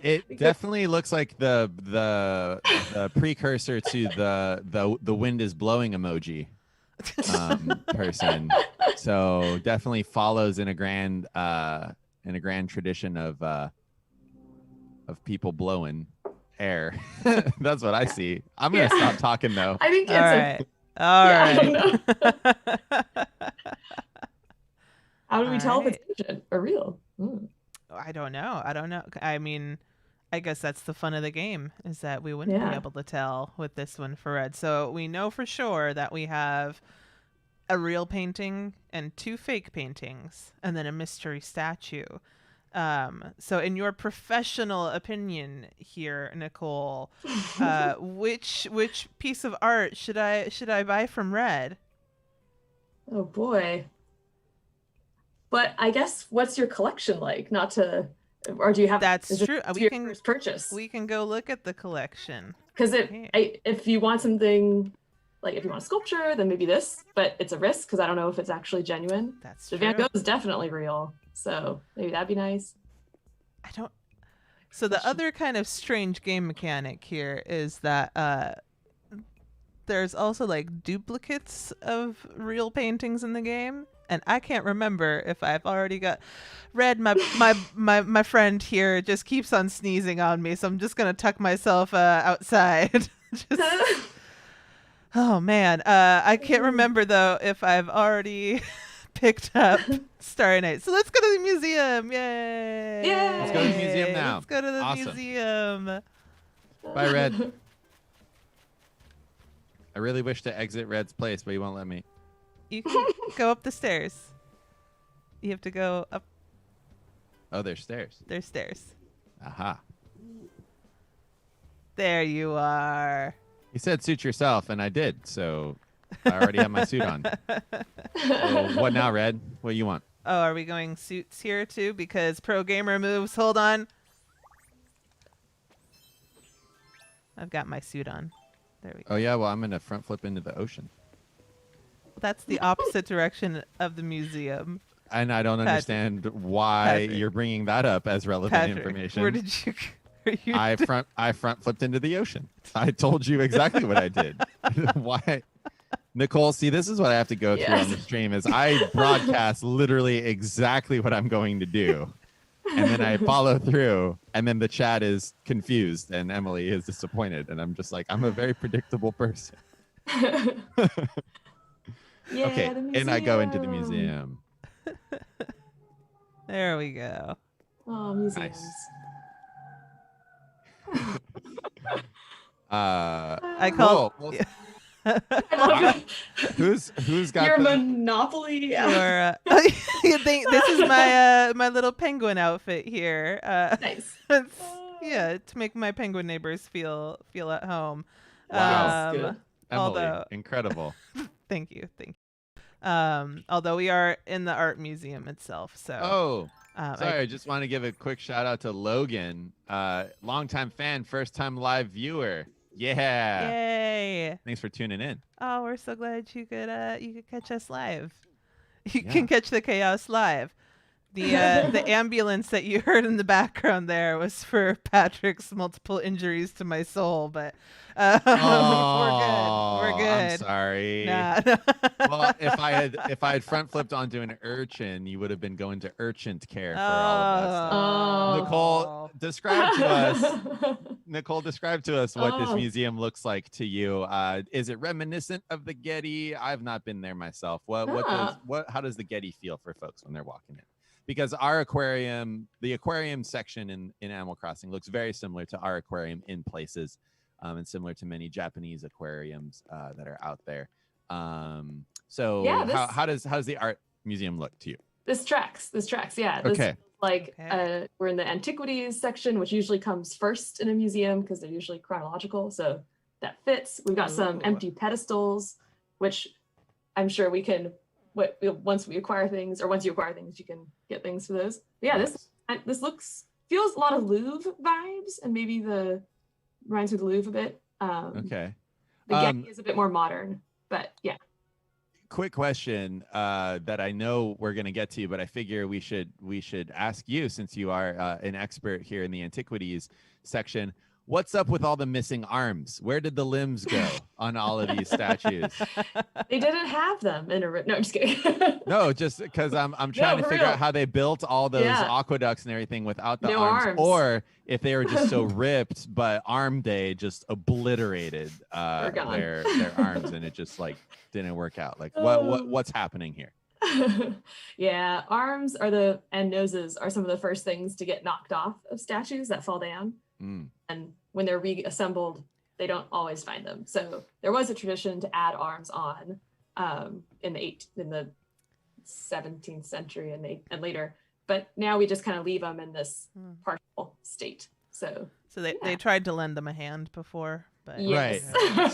It definitely looks like the precursor to the wind is blowing emoji person. So definitely follows in a grand tradition of people blowing air. That's what I see. I'm gonna stop talking though. I think it's All right. All yeah, right. I don't know. How do we tell if Alright. it's ancient or real? I don't know. I mean, I guess that's the fun of the game, is that we wouldn't be Yeah. able to tell with this one for red. So we know for sure that we have a real painting and 2 fake paintings and then a mystery statue. So in your professional opinion here, Nicole, which piece of art should I buy from red? Oh boy. But I guess what's your collection like? Not to, or do you have? That's is this true. your first purchase. We can go look at the collection. Because Yeah. if you want something, like if you want a sculpture, then maybe this. But it's a risk because I don't know if it's actually genuine. That's The true. Van Gogh is definitely real, so maybe that'd be nice. I don't. So the other kind of strange game mechanic here is that there's also like duplicates of real paintings in the game, and I can't remember if I've already got red. My friend here just keeps on sneezing on me, so I'm just gonna tuck myself outside. Oh man, I can't remember though if I've already picked up Starry Night. So let's go to the museum. Yay! Yay! Let's go to the museum now. Let's go to the Awesome. museum. Bye, Red. I really wish to exit Red's place, but he won't let me. You can go up the stairs. You have to go up. Oh, there's stairs. There's stairs. Aha. There you are. You said suit yourself, and I did, so I already have my suit on. So what now, Red? What do you want? Oh, are we going suits here too? Because pro gamer moves. Hold on. I've got my suit on. There we go. Oh, yeah, well, I'm going to front flip into the ocean. That's the opposite direction of the museum. And I don't understand why you're bringing that up as relevant information. Where did you? I front flipped into the ocean. I told you exactly what I did. Why? Nicole, see, this is what I have to go through on the stream is I broadcast literally exactly what I'm going to do. And then I follow through, and then the chat is confused, and Emily is disappointed. And I'm just like, I'm a very predictable person. Yeah, okay, and I go into the museum. There we go. Oh, museums. Nice. I call. Cool. I love it. Who's got Your the Monopoly. This is my little penguin outfit here. Nice. Yeah, to make my penguin neighbors feel at home. Wow. Good. Emily, although incredible. thank you. Although we are in the art museum itself, so Sorry, I just want to give a quick shout out to Logan, longtime fan, first time live viewer. Yeah. Yay! Thanks for tuning in. Oh, we're so glad you could catch us live. You can catch the chaos live. The ambulance that you heard in the background there was for Patrick's multiple injuries to my soul, but we're good. I'm sorry. Nah. Well, if I had front flipped onto an urchin, you would have been going to urchin care for all of that stuff. Oh. Nicole, describe to us. Nicole, describe to us what this museum looks like to you. Is it reminiscent of the Getty? I've not been there myself. How does the Getty feel for folks when they're walking in? Because our aquarium, the aquarium section in Animal Crossing looks very similar to our aquarium in places. and similar to many Japanese aquariums that are out there. So Yeah, how does the art museum look to you? This tracks. Yeah. Okay. We're in the antiquities section, which usually comes first in a museum because they're usually chronological. So that fits. We've got some empty pedestals, which I'm sure we can. Once you acquire things, you can get things for those. But yeah, this feels a lot of Louvre vibes, and maybe reminds me of the Louvre a bit. Okay. The Getty is a bit more modern, but yeah. Quick question that I know we're going to get to, but I figure we should ask you, since you are an expert here in the antiquities section. What's up with all the missing arms? Where did the limbs go on all of these statues? They didn't have them in a. No, I'm just kidding. No, just because I'm trying to figure out how they built all those aqueducts and everything without the arms, or if they were just so ripped, but Arm Day just obliterated their arms, and it just like didn't work out. Like what's happening here? Yeah, arms and noses are some of the first things to get knocked off of statues that fall down. And when they're reassembled, they don't always find them. So there was a tradition to add arms on in the 17th century and later, but now we just kind of leave them in this partial state. So they tried to lend them a hand before, but yes. Right.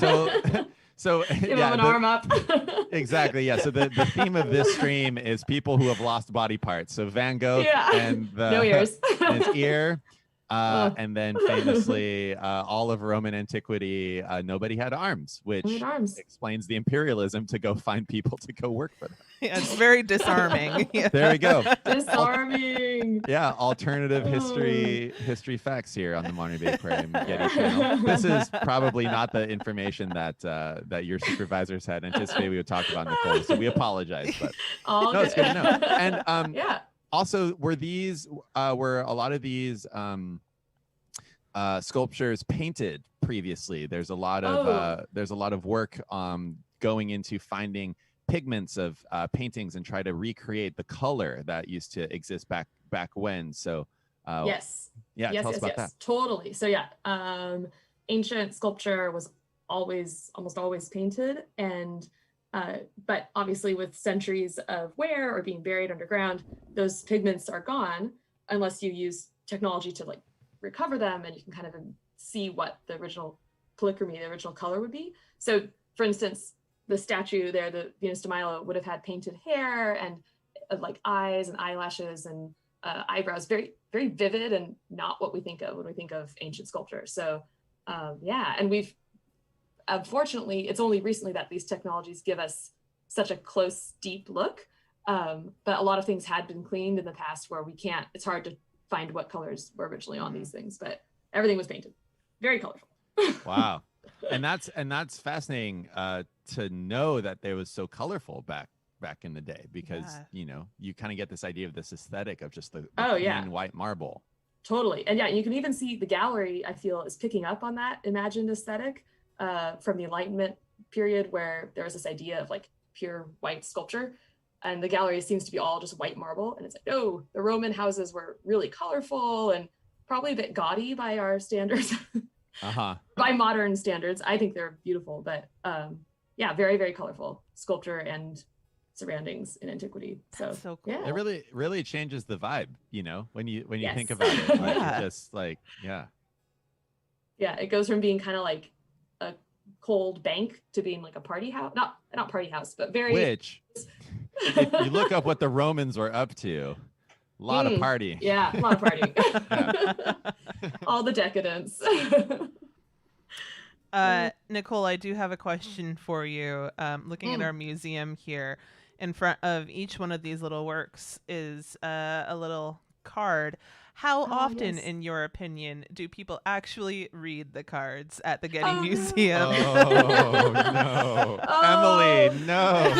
So give them an arm up. Exactly. Yeah. So the theme of this stream is people who have lost body parts. So Van Gogh and no ears. his ear. And then famously, all of Roman antiquity, nobody had arms, which explains the imperialism to go find people to go work for them. Yeah, it's very disarming. There we go. Disarming. Yeah, alternative history facts here on the Monterey Bay Aquarium Getty channel. This is probably not the information that your supervisors had anticipated we would talk about, Nicole. So we apologize, but it's good to know. And also, were a lot of these sculptures painted previously? There's a lot of work going into finding pigments of paintings and try to recreate the color that used to exist back when. So yes, tell us about that. Totally. So ancient sculpture was almost always painted, and but obviously with centuries of wear or being buried underground, those pigments are gone unless you use technology to like recover them, and you can kind of see what the original polychromy, the original color would be. So for instance, the statue there, the Venus de Milo, would have had painted hair and like eyes and eyelashes and eyebrows, very, very vivid and not what we think of when we think of ancient sculpture. So and we've, unfortunately, it's only recently that these technologies give us such a close, deep look. But a lot of things had been cleaned in the past where it's hard to find what colors were originally on these things, but everything was painted. Very colorful. Wow. And that's fascinating to know that they was so colorful back in the day, because you kind of get this idea of this aesthetic of just the clean white marble. Totally. And you can even see the gallery, I feel, is picking up on that imagined aesthetic from the Enlightenment period, where there was this idea of like pure white sculpture, and the gallery seems to be all just white marble. And it's like, no, the Roman houses were really colorful and probably a bit gaudy by our standards. By modern standards. I think they're beautiful, but very, very colorful sculpture and surroundings in antiquity. So so cool. It really changes the vibe, when you think about it. Like, it just like it goes from being kind of like a cold bank to being like a party house. Not party house, but very. Which, if you look up what the Romans were up to, a lot of party. Yeah, a lot of party. All the decadence. Nicole, I do have a question for you. Looking at our museum here, in front of each one of these little works is a little card. How often, in your opinion, do people actually read the cards at the Getty Museum? Oh, no. Emily, no.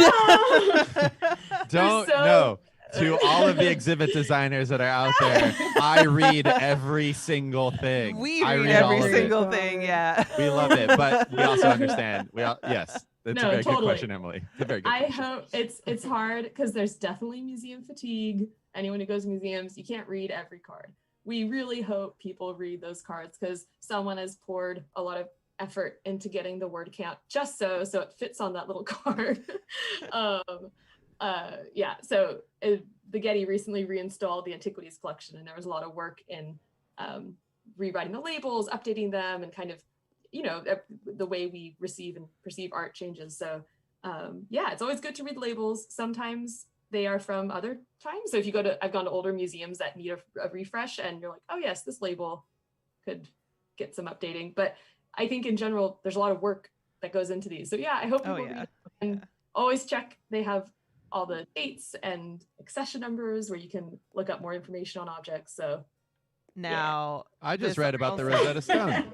Don't, no. To all of the exhibit designers that are out there, I read every single thing. We read every single thing, yeah. We love it, but we also understand. Yes, that's a very good question, Emily. It's a very good question. I hope it's hard because there's definitely museum fatigue. Anyone who goes to museums, you can't read every card. We really hope people read those cards because someone has poured a lot of effort into getting the word count just so it fits on that little card. The Getty recently reinstalled the antiquities collection, and there was a lot of work in rewriting the labels, updating them, and kind of, the way we receive and perceive art changes. So it's always good to read labels. Sometimes they are from other times. So if you I've gone to older museums that need a refresh, and you're like, oh yes, this label could get some updating. But I think in general, there's a lot of work that goes into these. So I hope people read and always check. They have all the dates and accession numbers where you can look up more information on objects. So now I just read about the Rosetta Stone.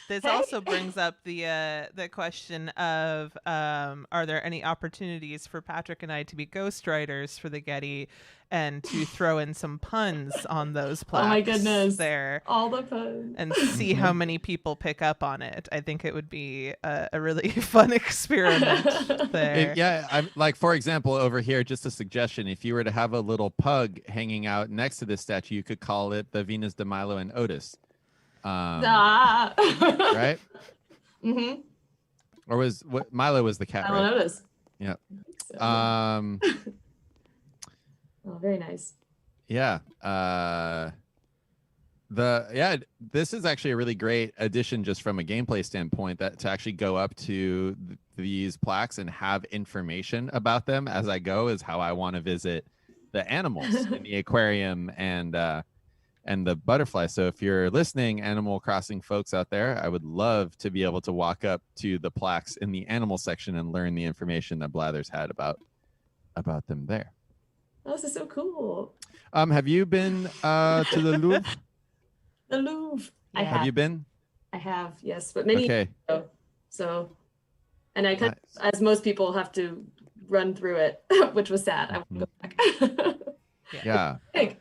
This also brings up the question of are there any opportunities for Patrick and I to be ghostwriters for the Getty and to throw in some puns on those plaques? Oh my goodness, there, all the puns, and see how many people pick up on it. I think it would be a really fun experiment there. I'm like, for example, over here, just a suggestion: if you were to have a little pug hanging out next to this statue, you could call it the Venus de Milo and Otis. Right? Mm-hmm. Or Milo was the cat, Milo right? Otis. Yeah. So. Oh, very nice. Yeah. This is actually a really great addition just from a gameplay standpoint, that to actually go up to these plaques and have information about them as I go is how I want to visit the animals in the aquarium and the butterfly. So if you're listening, Animal Crossing folks out there, I would love to be able to walk up to the plaques in the animal section and learn the information that Blathers had about them there. Oh, this is so cool. Have you been to the Louvre? The Louvre. Yeah. Have you been? I have, yes, but many years ago. So, and I could, as most people, have to run through it, which was sad. I want to go back. Yeah. Big.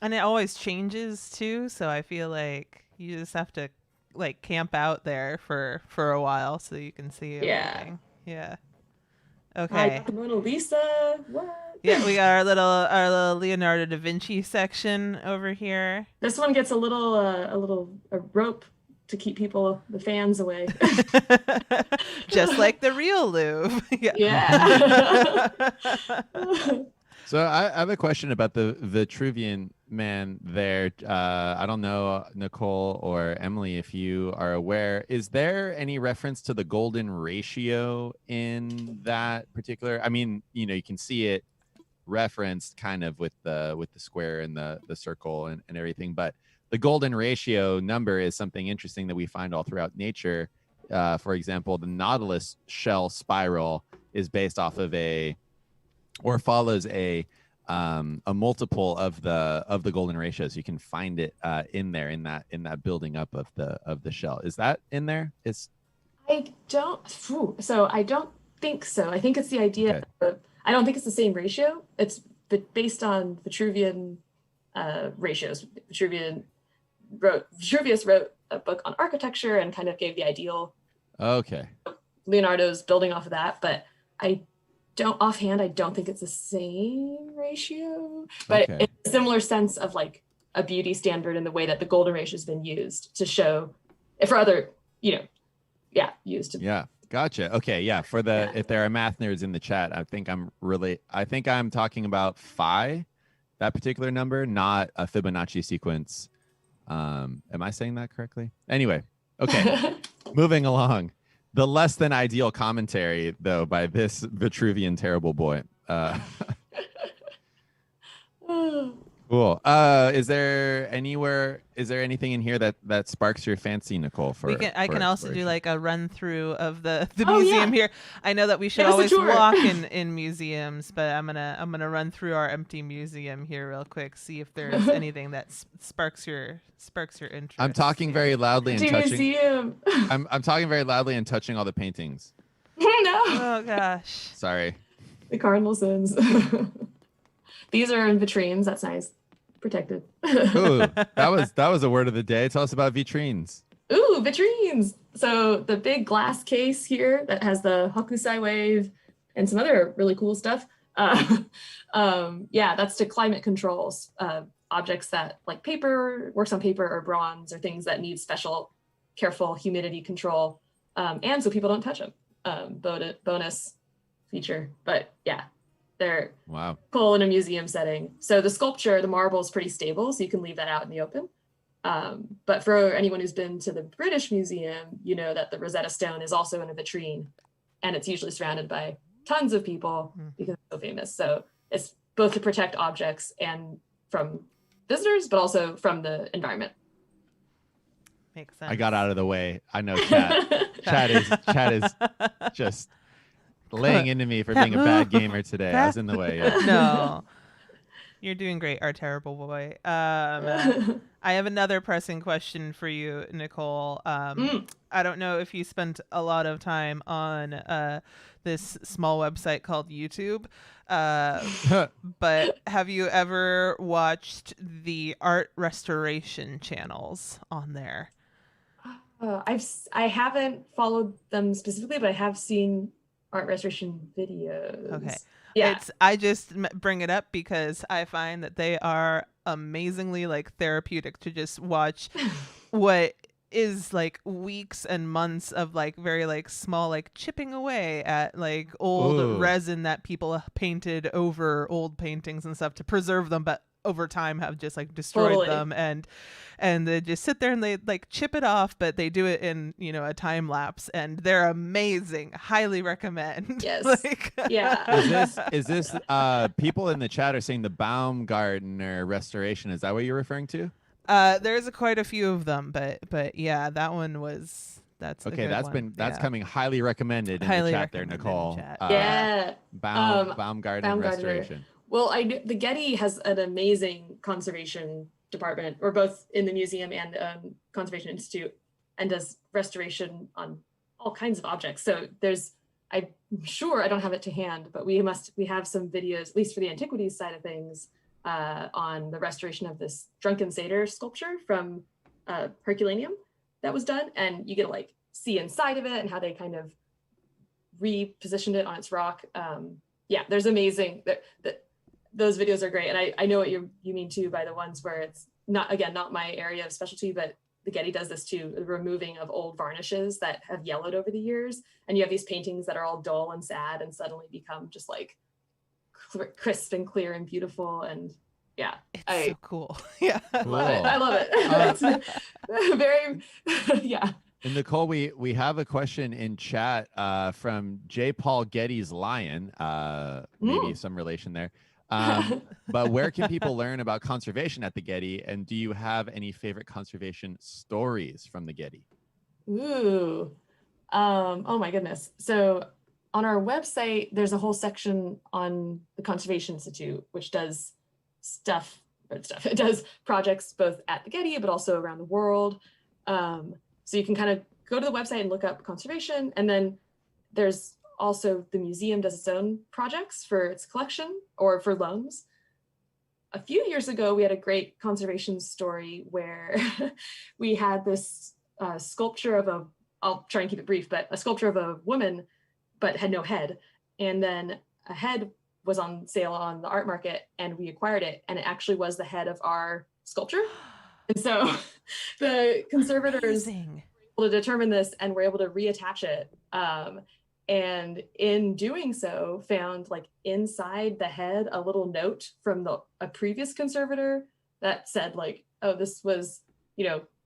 And it always changes too, so I feel like you just have to like camp out there for a while so you can see everything. Yeah. Okay. Hi, Mona Lisa. What? Yeah, we got our little Leonardo da Vinci section over here. This one gets a rope to keep the fans away. Just like the real Louvre. Yeah. So I have a question about the Vitruvian Man there. I don't know, Nicole or Emily, if you are aware. Is there any reference to the golden ratio in that particular? I mean, you can see it referenced kind of with the square and the circle and everything, but the golden ratio number is something interesting that we find all throughout nature. For example, the Nautilus shell spiral is based off of follows a multiple of the golden ratio. So you can find it in there in that building up of the shell. Is that in there? I don't think so. I think it's the idea. Okay. I don't think it's the same ratio. It's based on Vitruvian ratios. Vitruvius wrote a book on architecture and kind of gave the ideal. Okay. Leonardo's building off of that, but I don't think it's the same ratio, but it's a similar sense of like a beauty standard in the way that the golden ratio has been used to show for other, used to. Yeah. Gotcha. Okay. Yeah. If there are math nerds in the chat, I think I'm talking about phi, that particular number, not a Fibonacci sequence. Am I saying that correctly? Anyway. Okay. Moving along. The less than ideal commentary, though, by this Vitruvian terrible boy. Cool. Is there anything in here that sparks your fancy, Nicole? I can also do like a run through of the museum here. I know that we should always walk in museums, but I'm gonna run through our empty museum here real quick, see if there's anything that sparks your interest. I'm talking very loudly and touching. Museum. I'm talking very loudly and touching all the paintings. No. Oh gosh. Sorry. The cardinal sins. These are in vitrines. That's nice. Protected. Ooh, that was a word of the day. Tell us about vitrines. Ooh, vitrines. So the big glass case here that has the Hokusai wave and some other really cool stuff. That's to climate controls. Objects that like paper, works on paper or bronze or things that need special careful humidity control, and so people don't touch them. Bonus feature, but yeah, they're Wow. cool in a museum setting. So the sculpture, the marble is pretty stable, so you can leave that out in the open. But for anyone who's been to the British Museum, you know that the Rosetta Stone is also in a vitrine, and it's usually surrounded by tons of people because it's so famous. So it's both to protect objects and from visitors, but also from the environment. Makes sense. I got out of the way. I know Chad is just laying into me for being a bad gamer today. I was in the way. Yeah. No. You're doing great, our terrible boy. I have another pressing question for you, Nicole. I don't know if you spent a lot of time on this small website called YouTube, but have you ever watched the art restoration channels on there? I haven't followed them specifically, but I have seen art restoration videos. Okay. Yeah. I just bring it up because I find that they are amazingly like therapeutic to just watch what is like weeks and months of like very like small like chipping away at like old resin that people painted over old paintings and stuff to preserve them, but over time have just like destroyed them, and they just sit there and they like chip it off, but they do it in, you know, a time lapse, and they're amazing. Highly recommend. Yes. Yeah. Is this people in the chat are saying the Baumgartner restoration? Is that what you're referring to? There's quite a few of them, but yeah, that one was okay. That's coming highly recommended in the chat there, Nicole. Baumgartner restoration. Well, the Getty has an amazing conservation department, or both in the museum and Conservation Institute, and does restoration on all kinds of objects. So I'm sure I don't have it to hand, but we have some videos, at least for the antiquities side of things, on the restoration of this drunken satyr sculpture from Herculaneum that was done, and you get to like see inside of it and how they kind of repositioned it on its rock. There's amazing. Those videos are great, and I know what you mean too by the ones where it's not my area of specialty, but the Getty does this too, the removing of old varnishes that have yellowed over the years, and you have these paintings that are all dull and sad and suddenly become just like crisp and clear and beautiful, and it's so cool. Yeah, cool. I love it. It's very And Nicole, we have a question in chat from J. Paul Getty's Lion, maybe some relation there. But where can people learn about conservation at the Getty, and do you have any favorite conservation stories from the Getty? Oh my goodness. So on our website, there's a whole section on the Conservation Institute, which does it does projects both at the Getty, but also around the world. So you can kind of go to the website and look up conservation. And then there's also the museum does its own projects for its collection or for loans. A few years ago, we had a great conservation story where we had this sculpture of I'll try and keep it brief, but a sculpture of a woman, but had no head. And then a head was on sale on the art market, and we acquired it. And it actually was the head of our sculpture. And so the conservators were able to determine this and were able to reattach it. And in doing so, found like inside the head a little note from a previous conservator that said like, oh, this was,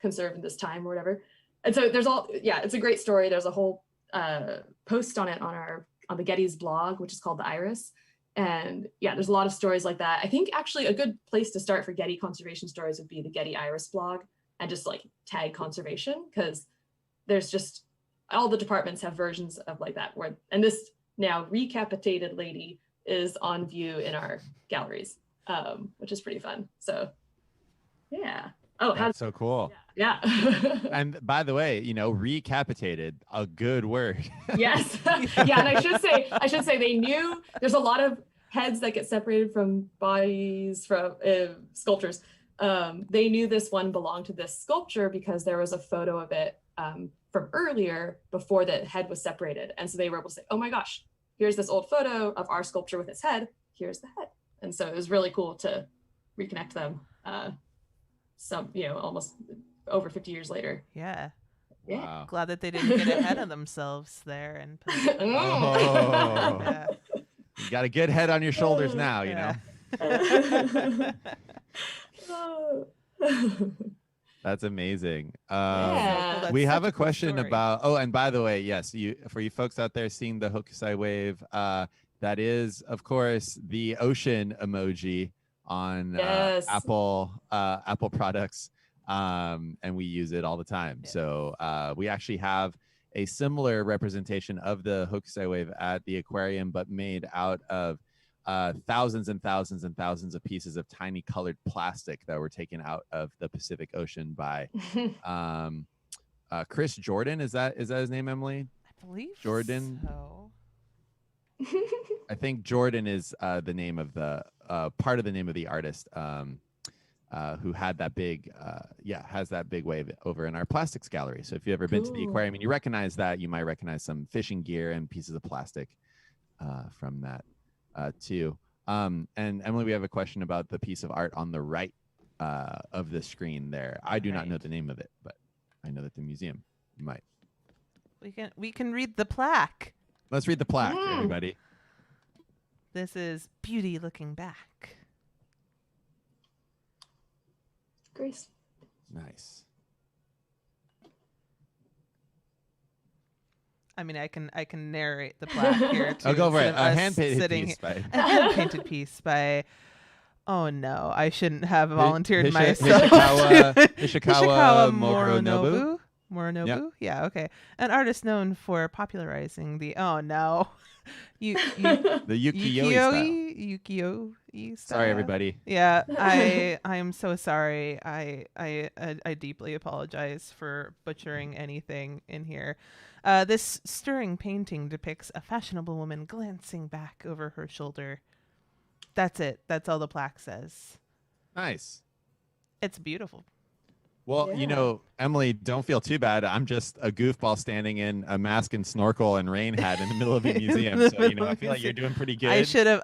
conserved in this time or whatever. And so it's a great story. There's a whole post on it on the Getty's blog, which is called The Iris. And there's a lot of stories like that. I think actually a good place to start for Getty conservation stories would be the Getty Iris blog, and just like tag conservation, because there's just all the departments have versions of like that, and this now recapitated lady is on view in our galleries, which is pretty fun. So that's so cool. Yeah. And by the way, recapitated, a good word. Yes. And I should say they knew there's a lot of heads that get separated from bodies from sculptures. They knew this one belonged to this sculpture because there was a photo of it from earlier before the head was separated. And so they were able to say, oh my gosh, here's this old photo of our sculpture with its head. Here's the head. And so it was really cool to reconnect them. Almost over 50 years later. Yeah. Yeah. Wow. Glad that they didn't get ahead of themselves there and put Oh. yeah. You got a good head on your shoulders now, you know. Oh. That's amazing. So cool. Yeah. That's We such have a a cool question story. about. Oh, and by the way, yes, for you folks out there seeing the Hokusai wave, that is, of course, the ocean emoji on Yes. Apple products, and we use it all the time. Yeah. So we actually have a similar representation of the Hokusai wave at the aquarium, but made out of thousands and thousands and thousands of pieces of tiny colored plastic that were taken out of the Pacific Ocean by Chris Jordan. Is that his name, Emily? I believe Jordan. so. I think Jordan is the name of the part of the name of the artist who had that big has that big wave over in our plastics gallery. So if you've ever been to the Cool. aquarium and you recognize that, you might recognize some fishing gear and pieces of plastic from that too. And Emily, we have a question about the piece of art on the right of the screen there. I do not know Right. the name of it, but I know that the museum might. We can read the plaque. Let's read the plaque, Mm. everybody. This is Beauty Looking Back. Grace. Nice. I mean, I can narrate the plaque here too. I'll go for it. instead of A us hand-painted sitting piece by a hand-painted piece by. Oh no, I shouldn't have volunteered Hisha- myself. Hishikawa- to- Hishikawa Moronobu? Moronobu. Yep. Yeah, okay. An artist known for popularizing the the The ukiyo-e style. Ukiyo-e style. Sorry, everybody. Yeah, I am so sorry. I deeply apologize for butchering anything in here. This stirring painting depicts a fashionable woman glancing back over her shoulder. That's it. That's all the plaque says. Nice. It's beautiful. Well, Yeah. Emily, don't feel too bad. I'm just a goofball standing in a mask and snorkel and rain hat in the middle of a In museum. the So, middle I of feel like you're museum. doing pretty good.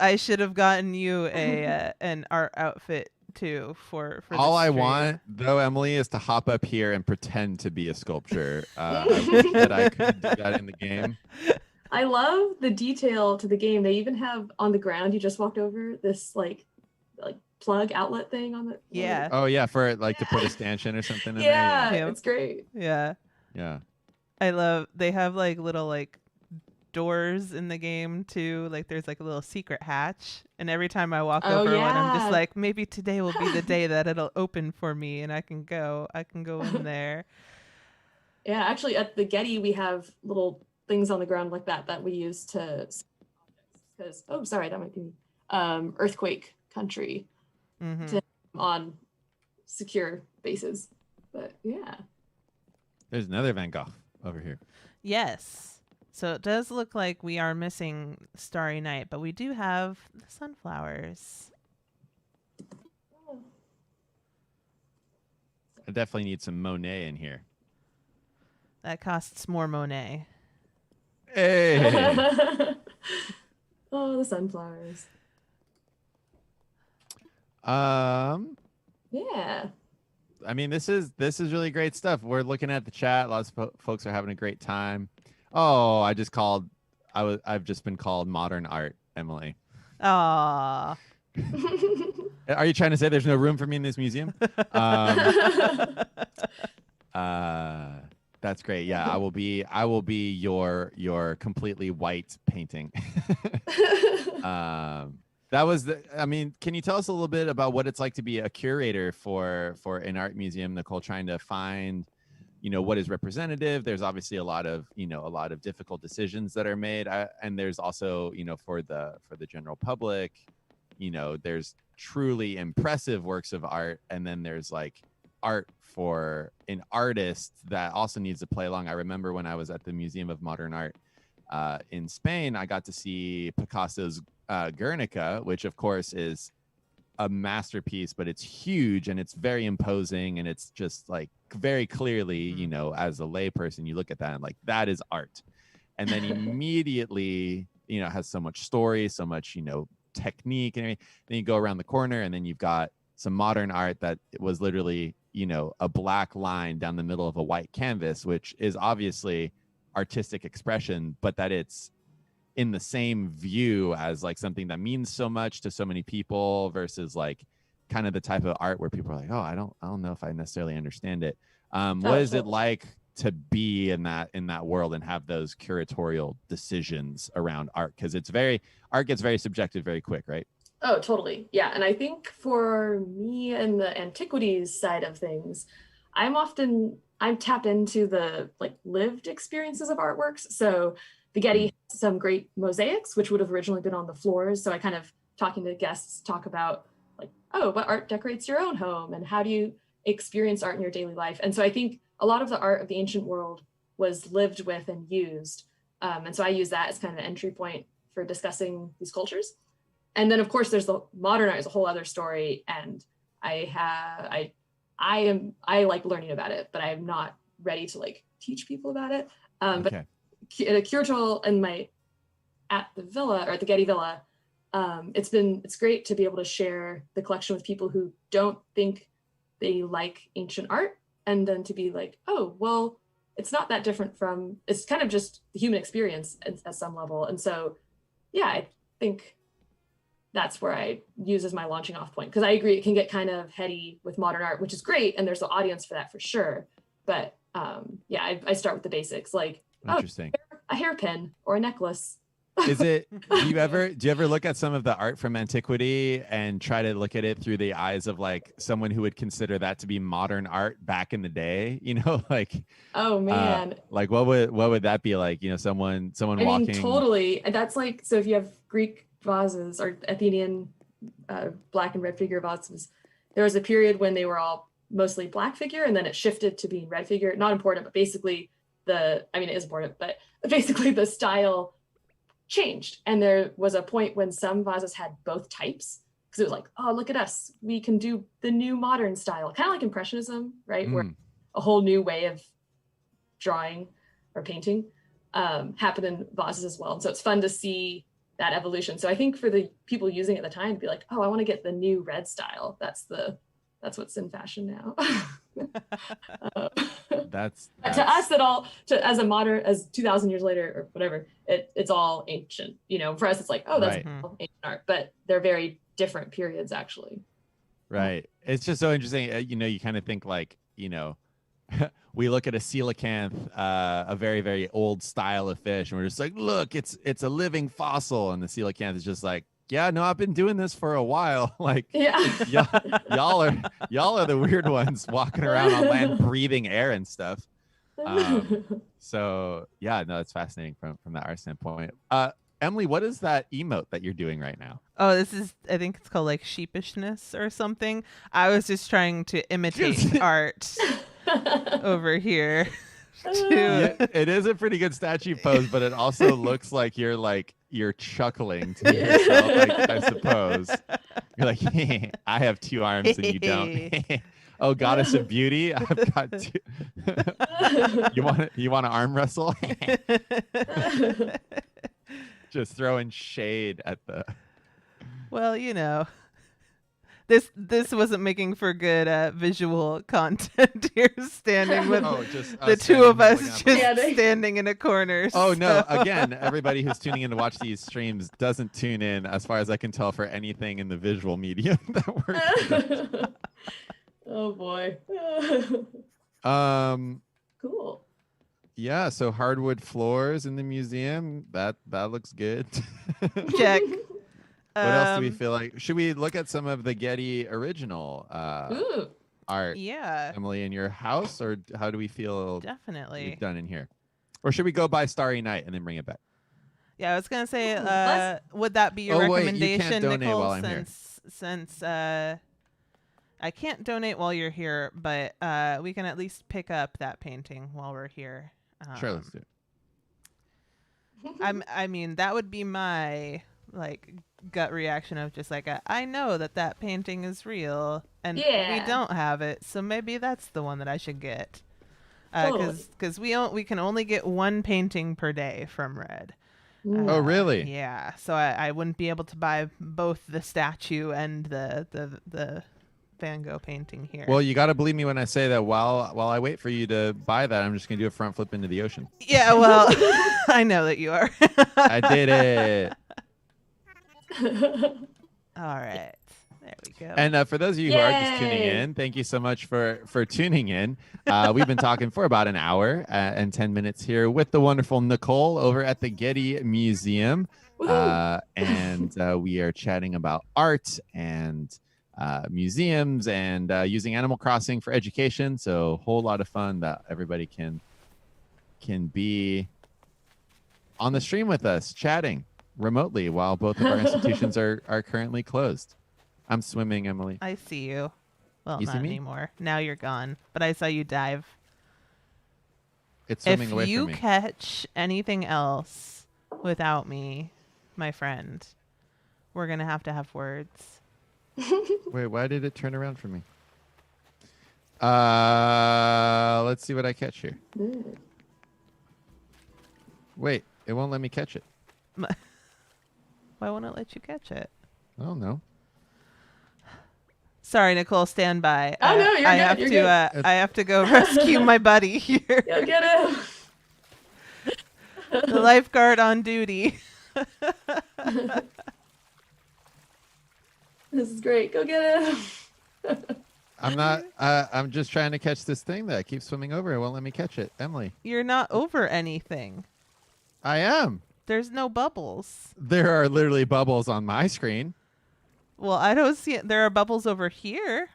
I should have gotten you a an art outfit too for All the I stream. want, though, Emily, is to hop up here and pretend to be a sculpture. I wish that I could do that in the game. I love the detail to the game. They even have on the ground you just walked over this like plug outlet thing on the Yeah. Oh, yeah, for like to put a stanchion or something in Yeah, Yeah. it's great. Yeah. there. I love they have like little like doors in the game too. Like there's like a little secret hatch, and every time I walk Oh, over one, I'm just yeah. like, maybe today will be the day that it'll open for me, and I can go in there. Yeah, actually at the Getty we have little things on the ground like that we use to because that might be earthquake country Hmm. on secure bases. But yeah. There's another Van Gogh over here. Yes. So it does look like we are missing Starry Night, but we do have the sunflowers. I definitely need some Monet in here. That costs more Monet. Hey. Oh, the sunflowers. Yeah. I mean, this is really great stuff. We're looking at the chat. Lots of folks are having a great time. Oh, I've just been called modern art, Emily. Aww. Are you trying to say there's no room for me in this museum? That's great. Yeah, I will be your completely white painting. That was can you tell us a little bit about what it's like to be a curator for an art museum, Nicole, trying to find, what is representative? There's obviously a lot of difficult decisions that are made. And there's also, for the general public, there's truly impressive works of art. And then there's like art for an artist that also needs to play along. I remember when I was at the Museum of Modern Art in Spain, I got to see Picasso's Guernica, which of course is a masterpiece, but it's huge and it's very imposing, and it's just like very clearly, as a layperson, you look at that and like, that is art. And then immediately, has so much story, so much, technique, and everything. Then you go around the corner and then you've got some modern art that was literally, a black line down the middle of a white canvas, which is obviously artistic expression, but that it's in the same view as like something that means so much to so many people versus like kind of the type of art where people are like, oh, I don't know if I necessarily understand it. What is it like to be in that world and have those curatorial decisions around art? Because art gets very subjective very quick, right? Oh, totally. Yeah. And I think for me and the antiquities side of things, I'm tapped into the like lived experiences of artworks. So the Getty has some great mosaics, which would have originally been on the floors. So I kind of, talking to guests, talk about like, oh, what art decorates your own home and how do you experience art in your daily life? And so I think a lot of the art of the ancient world was lived with and used. And so I use that as kind of an entry point for discussing these cultures. And then of course there's the modern art is a whole other story. And I like learning about it, but I'm not ready to like teach people about it. But at a curatorial at the villa or at the Getty Villa, it's great to be able to share the collection with people who don't think they like ancient art, and then to be like, oh, well, it's not that different from, it's kind of just the human experience at some level. And so, yeah, I think that's where I use as my launching off point. Because I agree, it can get kind of heady with modern art, which is great. And there's an audience for that for sure. But yeah, I start with the basics, like, interesting. A hairpin or a necklace. Is it, do you ever look at some of the art from antiquity and try to look at it through the eyes of like someone who would consider that to be modern art back in the day? Like, oh man, like what would that be like? Someone walking. Totally. And that's like, so if you have Greek vases or Athenian black and red figure vases, there was a period when they were all mostly black figure, and then it shifted to being red figure. Not important, but basically it is important, but basically the style changed. And there was a point when some vases had both types, because it was like, oh, look at us, we can do the new modern style, kind of like Impressionism, right? Where a whole new way of drawing or painting happened in vases as well. And so it's fun to see that evolution. So I think for the people using it at the time to be like, oh, I want to get the new red style. That's what's in fashion now. That's to us as a modern, as 2,000 years later or whatever, it's all ancient. For us it's like, oh, that's all ancient art, but they're very different periods actually. Right. It's just so interesting. You kind of think like, we look at a coelacanth, a very, very old style of fish, and we're just like, look, it's a living fossil, and the coelacanth is just like, yeah, no, I've been doing this for a while. Like, yeah, y'all are the weird ones walking around on land, breathing air and stuff. So yeah, no, it's fascinating from that art standpoint. Emily, what is that emote that you're doing right now? Oh, I think it's called like sheepishness or something. I was just trying to imitate art over here. Yeah, it is a pretty good statue pose, but it also looks like you're chuckling to yourself, like, I suppose. You're like, hey, I have two arms and you don't. Oh, goddess of beauty, I've got two. You want to arm wrestle? Just throwing shade at the. Well, this wasn't making for good visual content here, standing with the two of us just standing in a corner. Oh, no. Again, everybody who's tuning in to watch these streams doesn't tune in, as far as I can tell, for anything in the visual medium that we're Oh, boy. Cool. Yeah, so hardwood floors in the museum. That looks good. Check. What else do we feel like? Should we look at some of the Getty original art? Yeah. Emily, in your house, or how do we feel? Definitely. We've done in here, or should we go by Starry Night and then bring it back? Yeah, I was gonna say, would that be your recommendation, you can't donate Nicole? while I'm here. Since I can't donate while you're here, but we can at least pick up that painting while we're here. Sure, let's do it. I mean, that would be my gut reaction of just like I know that painting is real and we don't have it, so maybe that's the one that I should get, because we can only get one painting per day from Red. Oh, really? Yeah, so I wouldn't be able to buy both the statue and the Van Gogh painting here. Well, you got to believe me when I say that while I wait for you to buy that, I'm just going to do a front flip into the ocean. Yeah, well, I know that you are. I did it. All right. There we go. And for those of you who are just tuning Yay. in, thank you so much for tuning in. We've been talking for about an hour and 10 minutes here with the wonderful Nicole over at the Getty Museum. And we are chatting about art and museums and using Animal Crossing for education. So a whole lot of fun that everybody can be on the stream with us, chatting remotely while both of our institutions are currently closed. I'm swimming, Emily. I see you. Well, You see not me? anymore. Now you're gone. But I saw you dive. It's swimming If away you from me. catch anything else without me, my friend, we're going to have words. Wait, why did it turn around for me? Let's see what I catch here. Wait, it won't let me catch it. Why won't it let you catch it? I don't know. Sorry, Nicole, stand by. Oh, no, you're I good, have you're to. good. I have to go rescue my buddy here. Go get him. The lifeguard on duty. This is great. Go get him. I'm not. I'm just trying to catch this thing that keeps swimming over. It won't let me catch it. Emily, You're not over anything. I am. There's no bubbles. There are literally bubbles on my screen. Well, I don't see it. There are bubbles over here.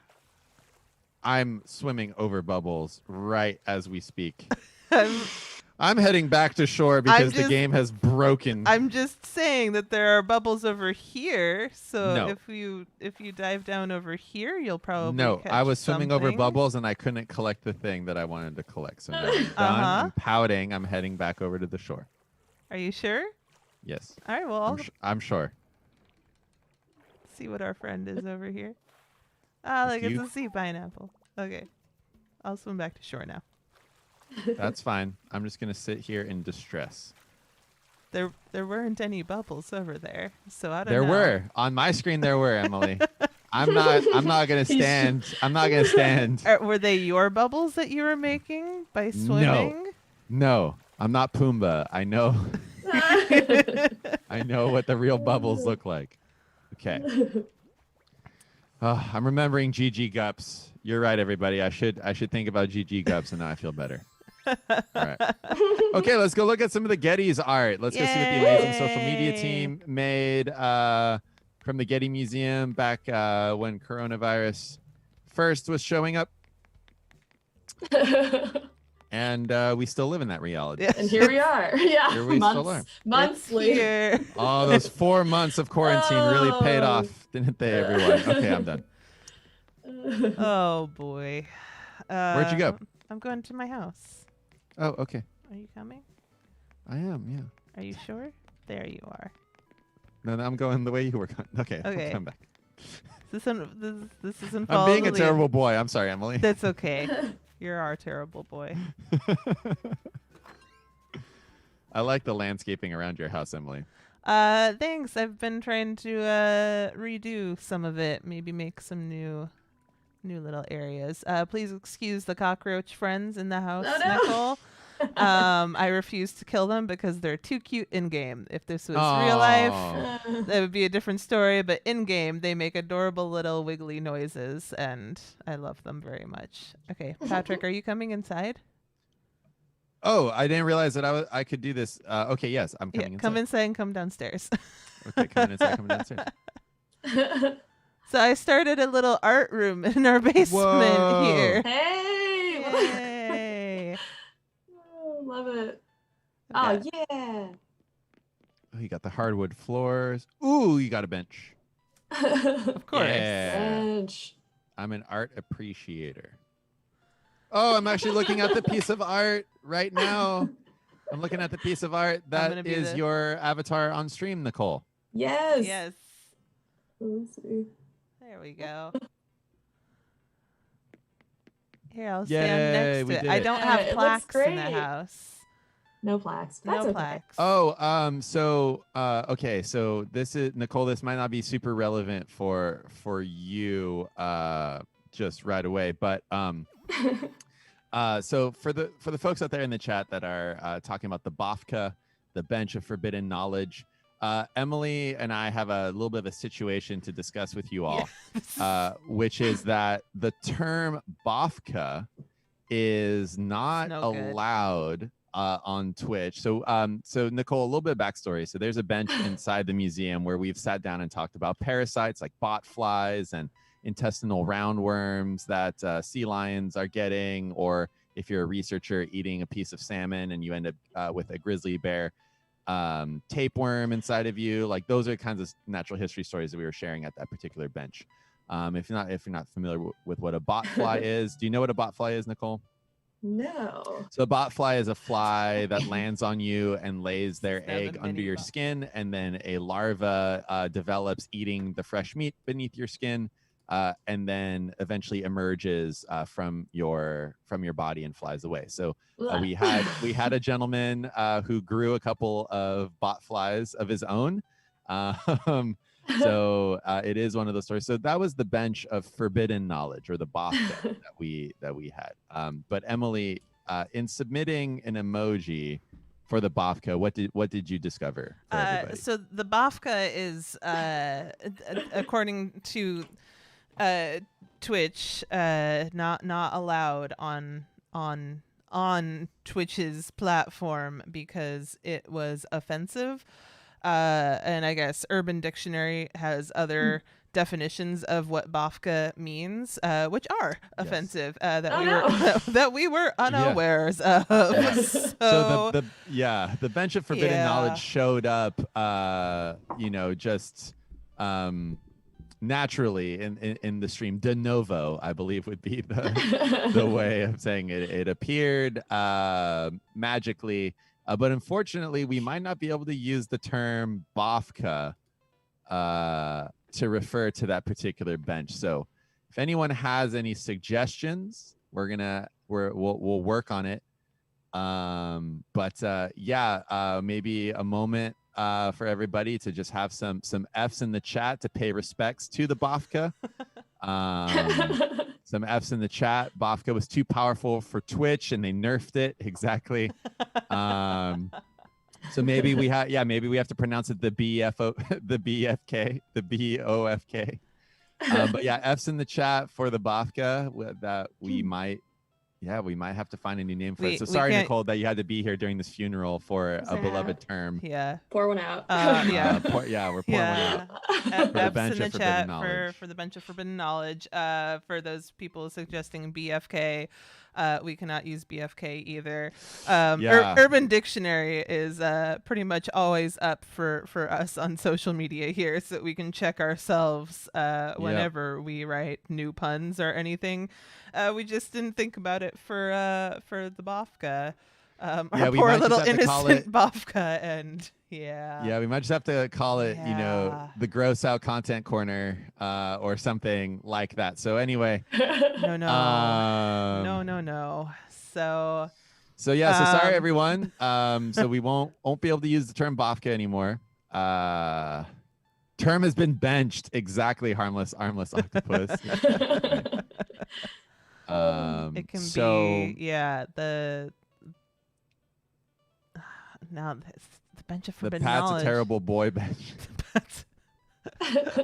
I'm swimming over bubbles right as we speak. I'm, I'm heading back to shore because the just- game has broken. I'm just saying that there are bubbles over here. So No. if you dive down over here, you'll probably No, catch I was swimming over something. bubbles and I couldn't collect the thing that I wanted to collect. So now I'm done. Uh-huh. I'm pouting. I'm heading back over to the shore. Are you sure? Yes, All right. Well, I'll I'm sure. see what our friend is over here. Ah, look, it's you- a sea pineapple. Okay. I'll swim back to shore now. That's fine. I'm just gonna sit here in distress. There weren't any bubbles over there, so I don't There know. were on my screen. There were, Emily. I'm not gonna stand. I'm not gonna stand. Were they your bubbles that you were making by swimming? No, I'm not Pumbaa. I know. I know what the real bubbles look like. Okay. I'm remembering GG Gups. You're right, everybody. I should think about GG Gups, and now I feel better. All right. Okay, let's go look at some of the Getty's art. Let's go see what the amazing social media Yay. team made from the Getty Museum back when coronavirus first was showing up, and we still live in that reality. Yeah. And here we are. Yeah. Here we still are. Months It's later. here. Oh, those 4 months of quarantine really paid Oh. off, didn't they, everyone? Okay, I'm done. Oh boy. Where'd you go? I'm going to my house. Oh, okay. Are you coming? I am, yeah. Are you sure? There you are. No, I'm going the way you were going. Okay, Okay. I'll come back. This isn't. I'm being a terrible boy. I'm sorry, Emily. That's okay. You're our terrible boy. I like the landscaping around your house, Emily. Thanks. I've been trying to redo some of it. Maybe make some new little areas. Please excuse the cockroach friends in the house, Oh, no. Nicole. I refuse to kill them because they're too cute in game. If this was real life, Oh. that would be a different story. But in game, they make adorable little wiggly noises, and I love them very much. Okay, Patrick, are you coming inside? Oh, I didn't realize that I could do this. Okay, yes, I'm Yeah, coming come inside. inside and come downstairs. Okay, coming inside, coming downstairs. So I started a little art room in our basement Whoa. here. Hey. Yay. Oh, love it. I've Oh, yeah. Oh, you got the hardwood floors. Ooh, you got a bench. Of course. Yeah. Bench. I'm an art appreciator. Oh, I'm actually looking at the piece of art right now. I'm looking at the piece of art gonna that be is the- your avatar on stream, Nicole. Yes. Yes. Let's see. There we go. Here, I'll Yay, stand next we to it. did I it. don't Yeah, have it looks plaques in the great. house. No plaques. That's No okay. plaques. Okay, so this is Nicole, this might not be super relevant for you just right away, but so for the folks out there in the chat that are talking about the Bafka, the Bench of Forbidden Knowledge, Emily and I have a little bit of a situation to discuss with you all, which is that the term Bafka is not No good. allowed on Twitch. So Nicole, a little bit of backstory. So there's a bench inside the museum where we've sat down and talked about parasites like bot flies and intestinal roundworms that sea lions are getting, or if you're a researcher eating a piece of salmon and you end up with a grizzly bear tapeworm inside of you. Like those are kinds of natural history stories that we were sharing at that particular bench. If you're not familiar with what a bot fly is, do you know what a bot fly is, Nicole? No. So a bot fly is a fly that lands on you and lays their Now the egg under mini your bot. skin, and then a larva develops eating the fresh meat beneath your skin, and then eventually emerges from your body and flies away. So we had a gentleman who grew a couple of bot flies of his own. So it is one of those stories. So that was the Bench of Forbidden Knowledge, or the Bafka that we had. But Emily, in submitting an emoji for the Bafka, what did you discover for everybody? So the Bafka is, according to Twitch, not allowed on Twitch's platform because it was offensive. And I guess Urban Dictionary has other definitions of what Bafka means, which are offensive, that we were unawares of. So the Bench of Forbidden Knowledge showed up, just naturally in the stream. De novo, I believe, would be the way of saying it. It appeared magically. But unfortunately, we might not be able to use the term Bafka to refer to that particular bench. So if anyone has any suggestions, we'll work on it. Maybe a moment for everybody to just have some F's in the chat to pay respects to the Bafka. Some F's in the chat. Bafka was too powerful for Twitch and they nerfed it. Exactly. So maybe we have to pronounce it the BFK, the BOFK. But yeah, F's in the chat for the Bafka that we might have to find a new name for it. So sorry, Nicole, that you had to be here during this funeral for a beloved term. Yeah. Pour one out. Yeah. We're pouring one out. F's in the chat for the Bench of Forbidden Knowledge. For those people suggesting BFK, we cannot use BFK either. Urban Dictionary is pretty much always up for us on social media here, so that we can check ourselves whenever we write new puns or anything. We just didn't think about it for the Bafka. Our poor little innocent Bafka, and we might just have to call it, the gross out content corner, or something like that. So anyway, no. So sorry everyone. So we won't be able to use the term Bafka anymore. Term has been benched. Exactly, harmless octopus. It can be the Bench of Forbidden Knowledge. Pat's a terrible boy bench.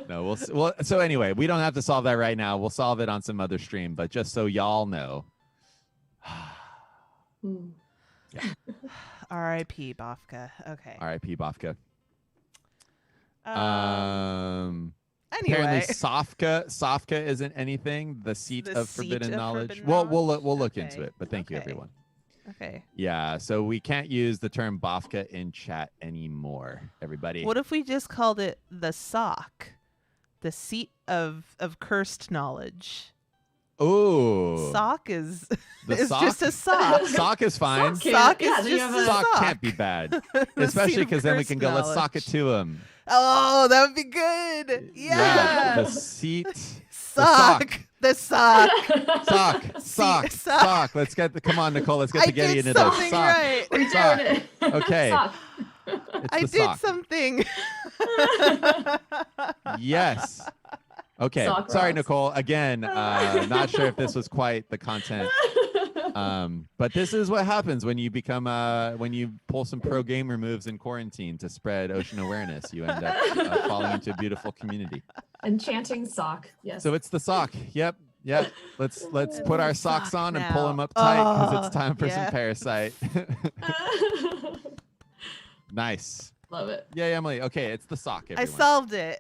No, so anyway, we don't have to solve that right now. We'll solve it on some other stream, but just so y'all know. R.I.P. Bafka. Okay. R.I.P. Bafka. Anyway, apparently Safka isn't anything. The seat of forbidden knowledge. We'll look into it. But thank you, everyone. Okay. Yeah, so we can't use the term Bafka in chat anymore, everybody. What if we just called it the sock, the seat of cursed knowledge? Oh, sock is sock? just a sock. Sock is fine. Sock is just a sock. Can't be bad, especially because then we can go. Let's sock it to him. Oh, that would be good. Yeah. The seat. Sock. The sock. Sock. Come on, Nicole. Let's get to Getty into this. Something Sock. right. We're Sock. doing it. Okay. Sock. It's I the did sock. something. Yes. Okay. Sock Sorry, rocks. Nicole. Again, not sure if this was quite the content. But this is what happens when you become when you pull some pro gamer moves in quarantine to spread ocean awareness. You end up falling into a beautiful community. Enchanting sock. Yes. So it's the sock. Yep. Let's put our socks Sock on and now. pull them up tight because it's Oh, time for some yeah. parasite. Nice. Love it. Yay, Emily. Okay, it's the sock. I Everyone. solved it.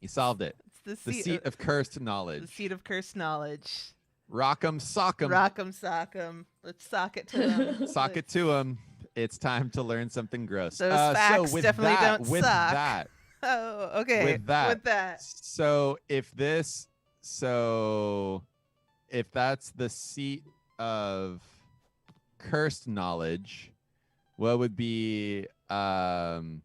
You solved it. It's The seat of cursed knowledge. The seat of cursed knowledge. Rock'em, sock'em. Rock'em, sock'em. Let's sock it to them. Sock it to them. It's time to learn something gross. Those facts so with definitely that, don't with suck. that, Oh, okay. With that. With that. so if that's the seat of cursed knowledge, what would be something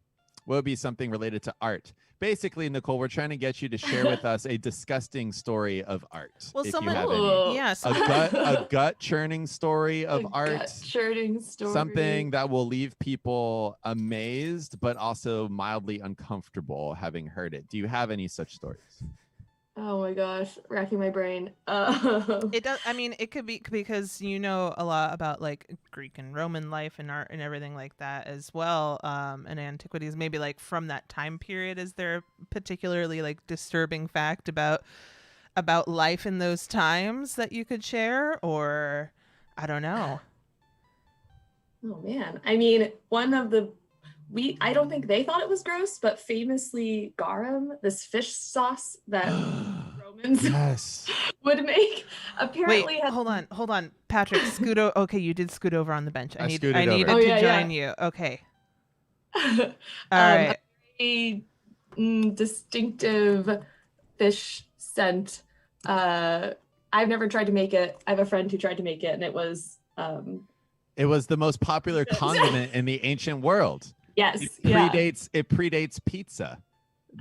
related to art? Basically, Nicole, we're trying to get you to share with us a disgusting story of art. Well, if someone, you have any. Ooh. yeah, A gut churning story of art. Churning story. Something that will leave people amazed, but also mildly uncomfortable having heard it. Do you have any such stories? Oh my gosh, racking my brain. It does. I mean, it could be because you know a lot about like Greek and Roman life and art and everything like that as well. And antiquities, maybe like from that time period. Is there a particularly like disturbing fact about life in those times that you could share, or I don't know. Oh man, I mean, I don't think they thought it was gross, but famously garum, this fish sauce that Romans Yes. would make, apparently Wait, hold on, Patrick. Okay, you did scoot over on the bench. I scooted needed over. Oh, to yeah, join you. Okay. All a right. very distinctive fish scent. I've never tried to make it. I have a friend who tried to make it, and it was It was the most popular condiment in the ancient world. yes, It predates pizza.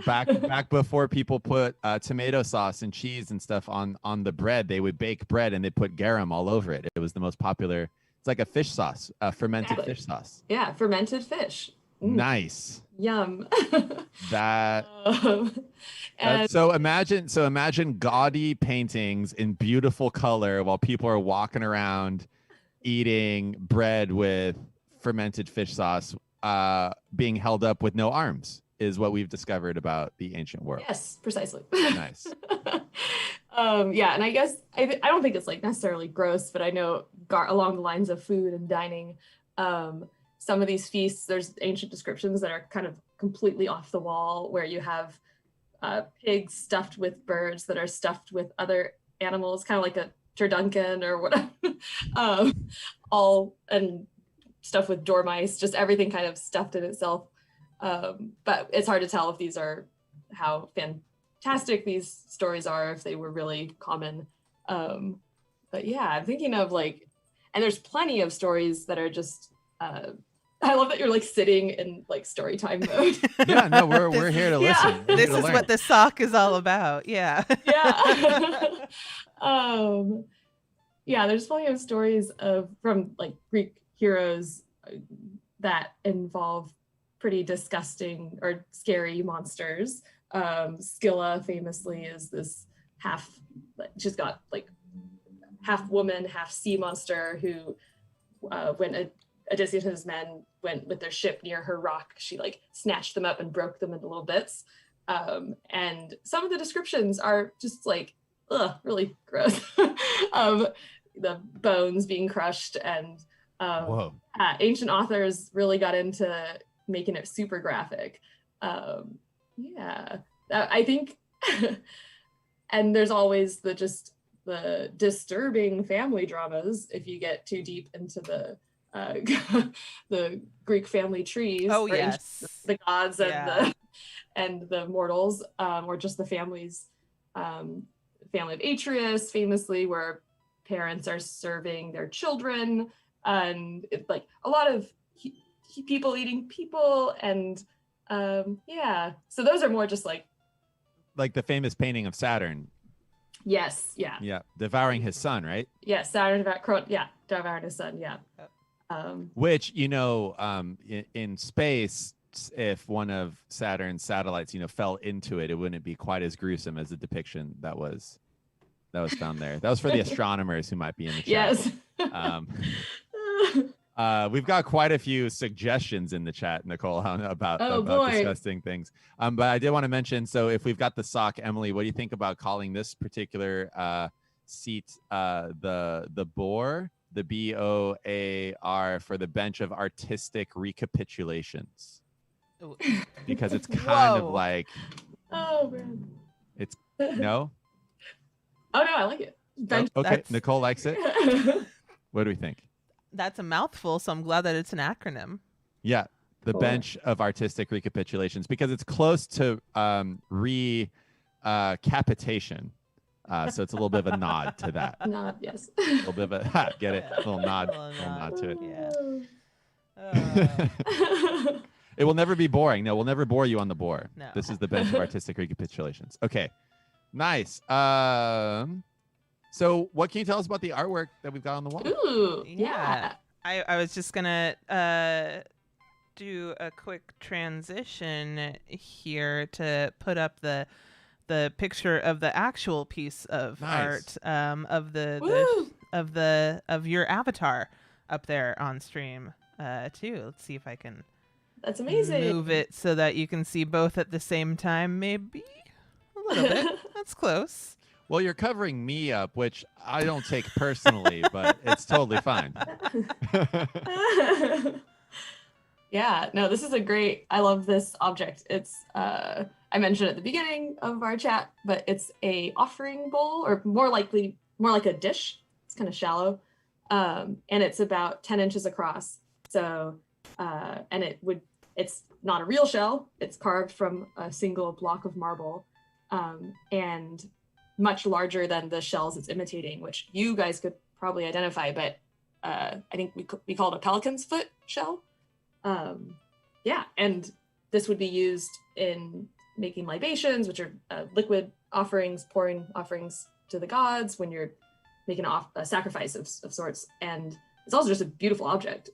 Back before people put tomato sauce and cheese and stuff on the bread, they would bake bread and they put garum all over it. It was the most popular. It's like a fish sauce, fermented Exactly. fish sauce. Yeah, fermented fish. Nice. Yum. That. And So imagine gaudy paintings in beautiful color while people are walking around eating bread with fermented fish sauce, being held up with no arms is what we've discovered about the ancient world. yes, precisely. Nice. Yeah, and I guess I don't think it's like necessarily gross, but I know along the lines of food and dining, some of these feasts, there's ancient descriptions that are kind of completely off the wall, where you have pigs stuffed with birds that are stuffed with other animals, kind of like a turducken or whatever, all and stuff with dormice, just everything kind of stuffed in itself. But it's hard to tell if these are how fantastic these stories are, if they were really common. But yeah, I'm thinking of like, and there's plenty of stories that are just, I love that you're like sitting in like story time mode. Yeah, no, we're here to listen. We're here This to is learn. what the sock is all about. Yeah. Yeah. Yeah, there's plenty of stories from like Greek heroes that involve pretty disgusting or scary monsters. Scylla famously is this she's got like half woman, half sea monster who, when Odysseus and his men went with their ship near her rock, she like snatched them up and broke them into little bits. And some of the descriptions are just like, really gross. The bones being crushed, and Whoa. ancient authors really got into making it super graphic. Yeah, I think, and there's always the disturbing family dramas if you get too deep into the Greek family trees. Oh, or yes. the gods Yeah. and the mortals, or just the families. Family of Atreus, famously, where parents are serving their children, and it's like a lot of people eating people, and yeah. So those are more just like Like the famous painting of Saturn. Yes, yeah. Yeah, devouring his son, right? Yeah, Saturn devoured his son, yeah. Which, in space, if one of Saturn's satellites, fell into it, it wouldn't be quite as gruesome as the depiction that was found there. That was for the astronomers who might be in the chat. Yes. We've got quite a few suggestions in the chat, Nicole, about disgusting things. But I did want to mention, so if we've got the sock, Emily, what do you think about calling this particular seat the BOAR, the BOAR, for the bench of artistic recapitulations? Because it's kind of like, oh man, it's no. Oh no, I like it. Okay, Nicole likes it. What do we think? That's a mouthful, so I'm glad that it's an acronym. Yeah, the bench of artistic recapitulations, because it's close to recapitation. So it's a little bit of a nod to that. Nod, yes. A little bit of a get it, a little nod to it. Yeah. It will never be boring. No, we'll never bore you on the bore. No. This is the bench of artistic recapitulations. Okay, nice. So what can you tell us about the artwork that we've got on the wall? Ooh, yeah. I was just gonna do a quick transition here to put up the picture of the actual piece of art of of your avatar up there on stream too. Let's see if I can. That's amazing. Move it so that you can see both at the same time, maybe a little bit. That's close. Well, you're covering me up, which I don't take personally, but it's totally fine. Yeah, no, this is I love this object. It's, I mentioned at the beginning of our chat, but it's a offering bowl, or more like a dish. It's kind of shallow. And it's about 10 inches across. So, and it's not a real shell. It's carved from a single block of marble, and much larger than the shells it's imitating, which you guys could probably identify, but I think we call it a pelican's foot shell. Yeah, and this would be used in making libations, which are liquid offerings, pouring offerings to the gods when you're making a sacrifice of sorts. And it's also just a beautiful object.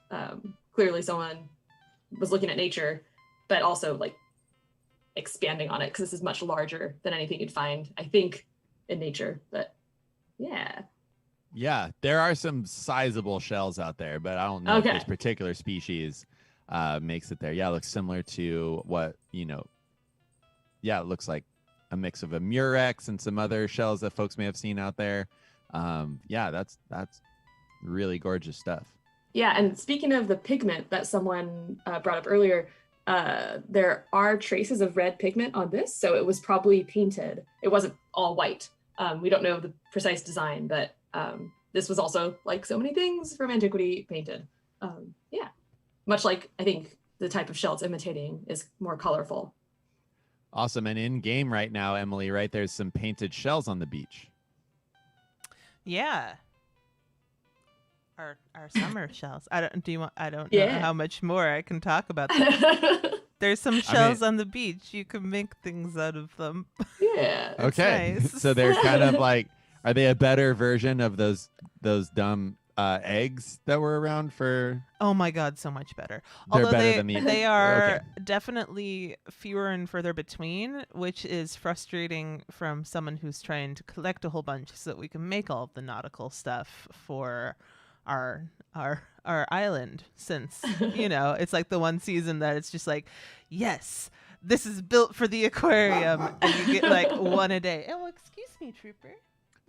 Clearly someone was looking at nature, but also like expanding on it, because this is much larger than anything you'd find, I think, in nature. But yeah, there are some sizable shells out there, but I don't know if this particular species makes it there. Yeah, it looks similar to what it looks like a mix of a murex and some other shells that folks may have seen out there. That's really gorgeous stuff. Yeah, and speaking of the pigment that someone brought up earlier, there are traces of red pigment on this, so it was probably painted. It wasn't all white. We don't know the precise design, but this was also, like so many things from antiquity, painted. Much like I think the type of shell it's imitating is more colorful. Awesome. And in game right now, Emily, right, there's some painted shells on the beach. Yeah. Our summer shells. I don't know how much more I can talk about that. There's some shells on the beach. You can make things out of them. Yeah. Okay. Nice. So they're kind of like, are they a better version of those dumb eggs that were around for? Oh my God, so much better. They're Although better than they are definitely fewer and further between, which is frustrating from someone who's trying to collect a whole bunch so that we can make all of the nautical stuff for our island, since it's like the one season that it's just like, yes, this is built for the aquarium, and you get like one a day. Oh, excuse me, Trooper.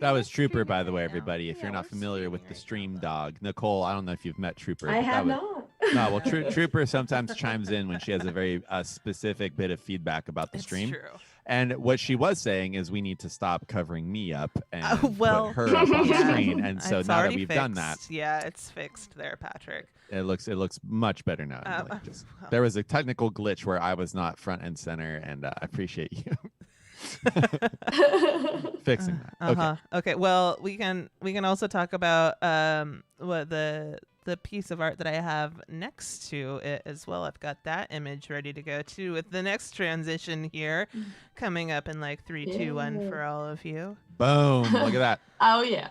That was Trooper, by the way, everybody. If you're not familiar with the stream dog, Nicole, I don't know if you've met Trooper. I have not. No, well, Trooper sometimes chimes in when she has a very specific bit of feedback about the stream. True. And what she was saying is we need to stop covering me up and put her up on the screen. And so now that we've done that, yeah, it's fixed there, Patrick. it looks much better now. There was a technical glitch where I was not front and center, and I appreciate you fixing that. Okay. Okay. Well, we can also talk about what the the piece of art that I have next to it as well. I've got that image ready to go too with the next transition here coming up in like 3, 2, 1 for all of you. Boom! Look at that. Oh yeah.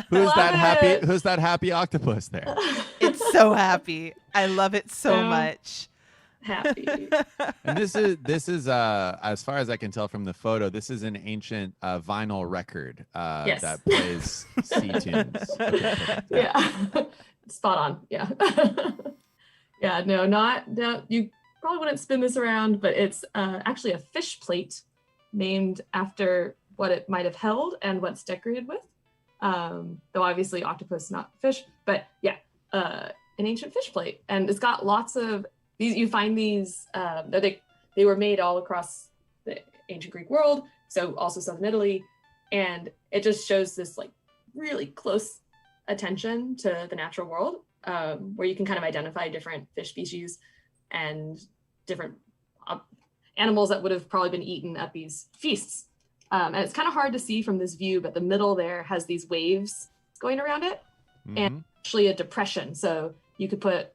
Who's that happy? it. Who's that happy octopus there? It's so happy. I love it so much. Happy. And this is as far as I can tell from the photo, this is an ancient vinyl record Yes. that plays sea tunes. Okay, perfect. Yeah. Spot on. Yeah. Yeah, no, you probably wouldn't spin this around, but it's actually a fish plate named after what it might have held and what's decorated with. Though obviously octopus, not fish, but yeah, an ancient fish plate. And it's got lots of these, you find these, they were made all across the ancient Greek world, so also southern Italy. And it just shows this like really close attention to the natural world, where you can kind of identify different fish species and different animals that would have probably been eaten at these feasts. And it's kind of hard to see from this view, but the middle there has these waves going around it, and actually a depression. So you could put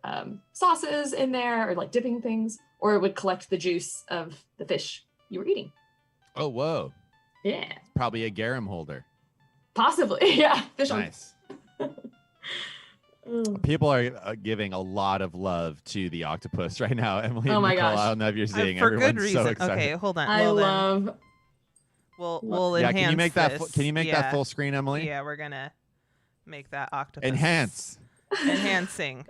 sauces in there or like dipping things, or it would collect the juice of the fish you were eating. Oh, whoa. Yeah. Probably a garum holder. Possibly. Yeah. Fish Nice. on. People are giving a lot of love to the octopus right now. Emily, Oh my Nicole, gosh. I don't know if you're seeing. For Everyone's good reason. so excited. Okay, hold on. I Well, then love. we'll Yeah, enhance can you make that? this. Can you make that Yeah. full screen, Emily? Yeah, we're gonna make that octopus Enhance. enhancing.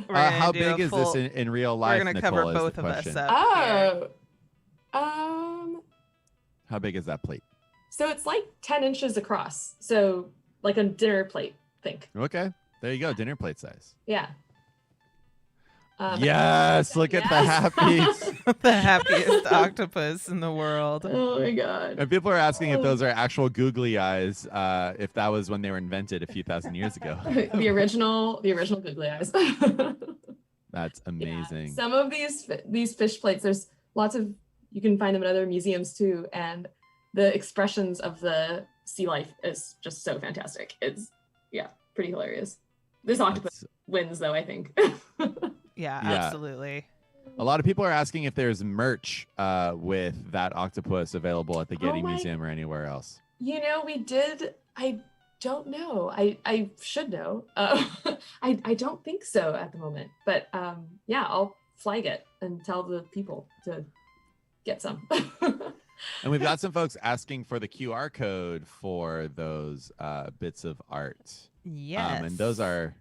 How big is this in real life? We're gonna Nicole, cover is the both of us question. up. Here. How big is that plate? So it's like 10 inches across. So like a dinner plate, think. Okay, there you go, dinner plate size. Yeah. Yes, look at the Yes. happies. The happiest octopus in the world. Oh my god. And people are asking if those are actual googly eyes, if that was when they were invented a few thousand years ago. the original googly eyes. That's amazing. Yeah. Some of these fish plates, there's lots of, you can find them in other museums too, and the expressions of the sea life is just so fantastic. It's pretty hilarious. This octopus wins though, I think. Yeah, Yeah. absolutely. A lot of people are asking if there's merch with that octopus available at the Getty Museum or anywhere else. You know, we did. I don't know. I should know. I don't think so at the moment. But yeah, I'll flag it and tell the people to get some. And we've got some folks asking for the QR code for those bits of art. Yes. And those are.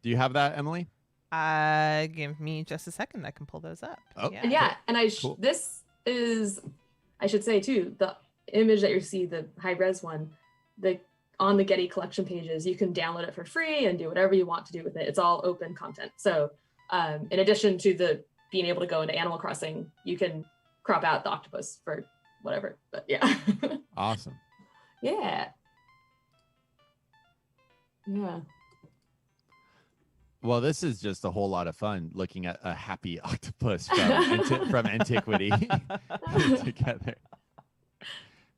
Do you have that, Emily? Give me just a second. I can pull those up. Oh. And yeah, and Cool. this is, I should say too, the image that you see, the high res one, on the Getty collection pages, you can download it for free and do whatever you want to do with it. It's all open content. So in addition to the being able to go into Animal Crossing, you can crop out the octopus for whatever. But yeah. Awesome. Yeah. Yeah. Well, this is just a whole lot of fun looking at a happy octopus from antiquity together.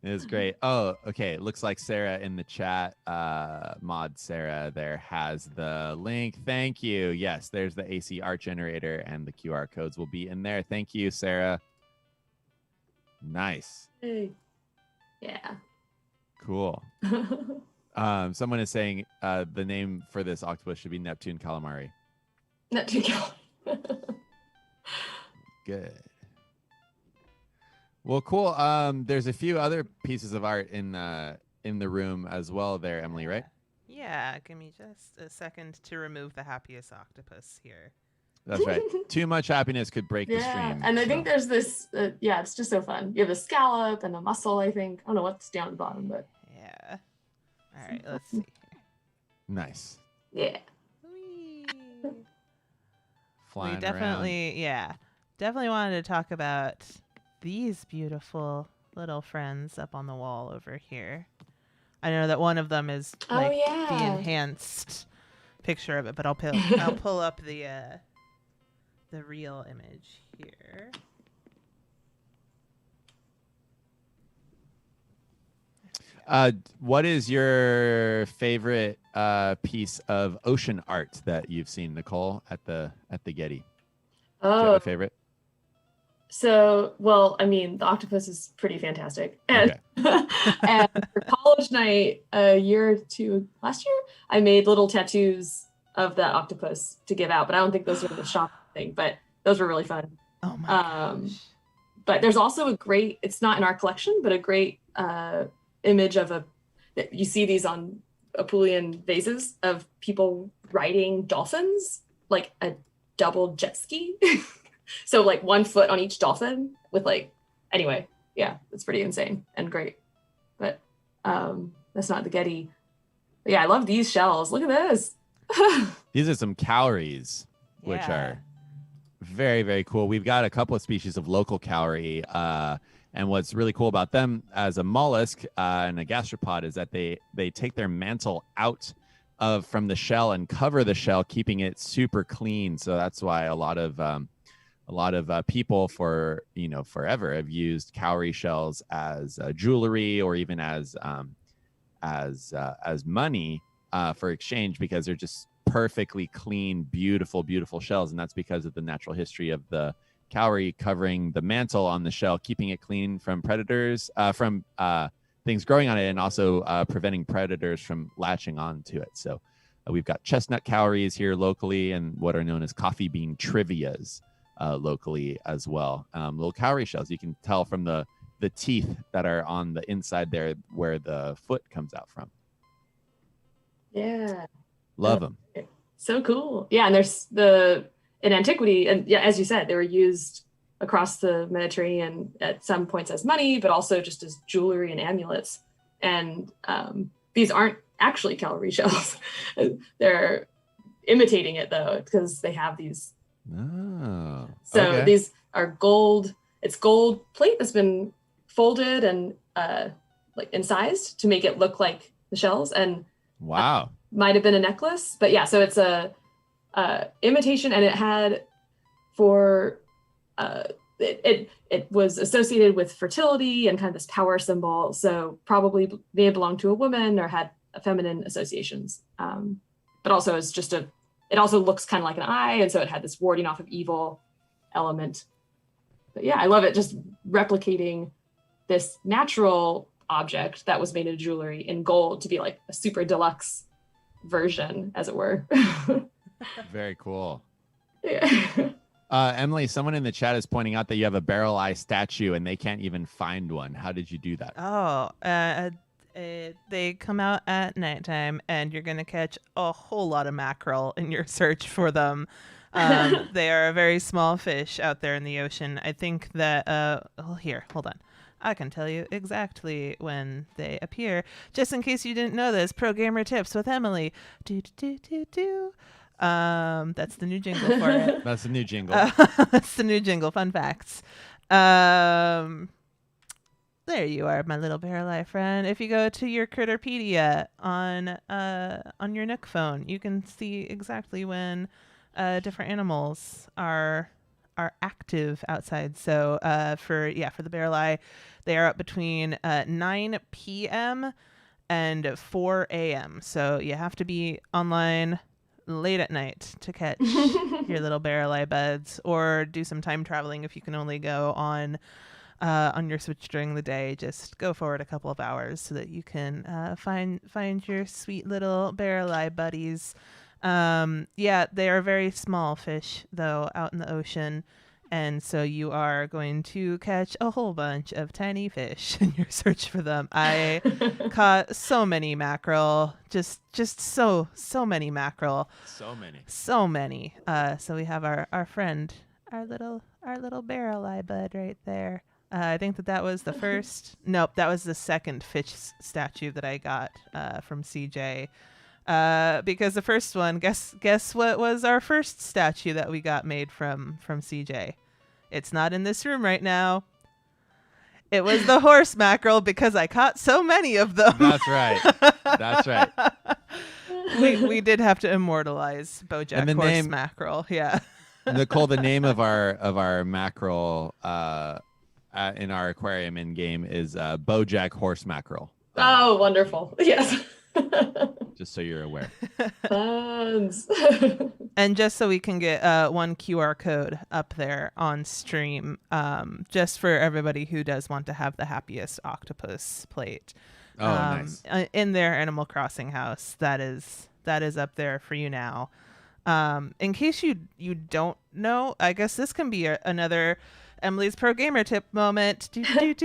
It's great. Oh, okay. It looks like Sarah in the chat, mod Sarah there, has the link. Thank you. Yes, there's the AC art generator and the QR codes will be in there. Thank you, Sarah. Nice. Hey. Yeah. Cool. Someone is saying the name for this octopus should be Neptune calamari. Neptune calamari. Good. Well, cool. There's a few other pieces of art in the room as well there, Emily, right? Yeah, give me just a second to remove the happiest octopus here. That's right. Too much happiness could break the stream. And I think there's this, it's just so fun. You have a scallop and a mussel, I think. I don't know what's down at the bottom, but. Yeah. All right, let's see here. Nice. Yeah. Whee! Flying We definitely wanted to talk about these beautiful little friends up on the wall over here. I know that one of them is like the enhanced picture of it, but I'll pull up the real image here. What is your favorite piece of ocean art that you've seen, Nicole, at the Getty? Do you have Oh, a favorite? so, well, I mean, the octopus is pretty fantastic. And, Okay. and for college night a year or two last year, I made little tattoos of that octopus to give out, but I don't think those were the shop thing, but those were really fun. Oh my gosh. But there's also a great, it's not in our collection, but a great image of you see these on Apulian vases of people riding dolphins, like a double jet ski. So like 1 foot on each dolphin with anyway, yeah, it's pretty insane and great. But that's not the Getty. But yeah, I love these shells. Look at this. These are some cowries, which Yeah. are very, very cool. We've got a couple of species of local cowrie. And what's really cool about them as a mollusk and a gastropod is that they take their mantle out from the shell and cover the shell, keeping it super clean. So that's why a lot of people for forever have used cowrie shells as jewelry or even as money for exchange, because they're just perfectly clean, beautiful, beautiful shells. And that's because of the natural history of the cowrie covering the mantle on the shell, keeping it clean from predators, from things growing on it, and also preventing predators from latching onto it. So we've got chestnut cowries here locally, and what are known as coffee bean trivias locally as well. Little cowrie shells. You can tell from the teeth that are on the inside there where the foot comes out from. Yeah. Love them. So cool. Yeah, and there's in antiquity, and yeah, as you said, they were used across the Mediterranean at some points as money, but also just as jewelry and amulets. And these aren't actually cowrie shells. They're imitating it though, because they have these. Oh. So okay. these are gold. It's gold plate that's been folded and incised to make it look like the shells. And wow. Might have been a necklace, but yeah, so it's a imitation, and it had it was associated with fertility and kind of this power symbol. So probably they belonged to a woman or had feminine associations. But also it's just it also looks kind of like an eye, and so it had this warding off of evil element. But yeah, I love it, just replicating this natural object that was made of jewelry in gold to be like a super deluxe version, as it were. Very cool. Yeah. Emily, someone in the chat is pointing out that you have a barrel eye statue and they can't even find one. How did you do that? Oh, they come out at nighttime, and you're going to catch a whole lot of mackerel in your search for them. They are a very small fish out there in the ocean. I think that, here, hold on. I can tell you exactly when they appear. Just in case you didn't know this, Pro Gamer Tips with Emily. That's the new jingle for it. That's the new jingle. That's the new jingle. Fun facts. There you are, my little barrel eye friend. If you go to your Critterpedia on your Nook phone, you can see exactly when different animals are active outside. So for the barrel eye, they are up between 9 p.m. and 4 a.m. So you have to be online late at night to catch your little barrel eye buds, or do some time traveling if you can only go on your Switch during the day. Just go forward a couple of hours so that you can find your sweet little barrel eye buddies. They are very small fish though out in the ocean, and so you are going to catch a whole bunch of tiny fish in your search for them. I caught so many mackerel, just so many mackerel. So many. So we have our friend, our little barrel eye bud right there. I think that was the first. Nope, that was the second fish statue that I got from CJ. Because the first one, guess what was our first statue that we got made from CJ? It's not in this room right now. It was the horse mackerel, because I caught so many of them. That's right. We did have to immortalize BoJack horse mackerel. Yeah. Nicole, the name of our mackerel in our aquarium in game is BoJack horse mackerel. Oh, wonderful. Yes. Just so you're aware. Tons. And just so we can get one QR code up there on stream, just for everybody who does want to have the happiest octopus plate. Oh, nice. In their Animal Crossing house, that is up there for you now. In case you don't know, I guess this can be another Emily's Pro Gamer tip moment. In case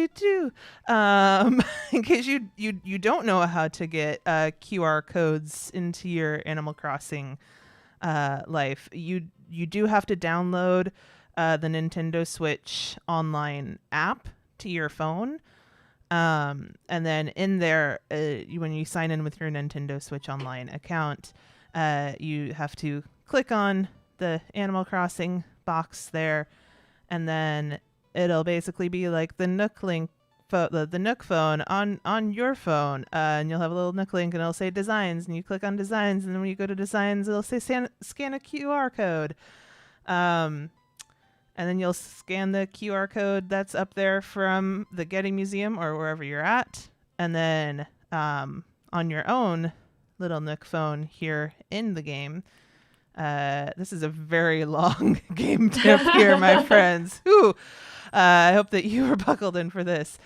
you don't know how to get QR codes into your Animal Crossing life, you do have to download the Nintendo Switch online app to your phone. And then in there, when you sign in with your Nintendo Switch Online account, you have to click on the Animal Crossing box there, and then it'll basically be like the Nook link, the Nook phone on your phone, and you'll have a little Nook link, and it'll say Designs, and you click on Designs, and then when you go to Designs, it'll say scan a QR code. And then you'll scan the QR code that's up there from the Getty Museum or wherever you're at. And then on your own little Nook phone here in the game, this is a very long game tip here, my friends. Ooh, I hope that you were buckled in for this.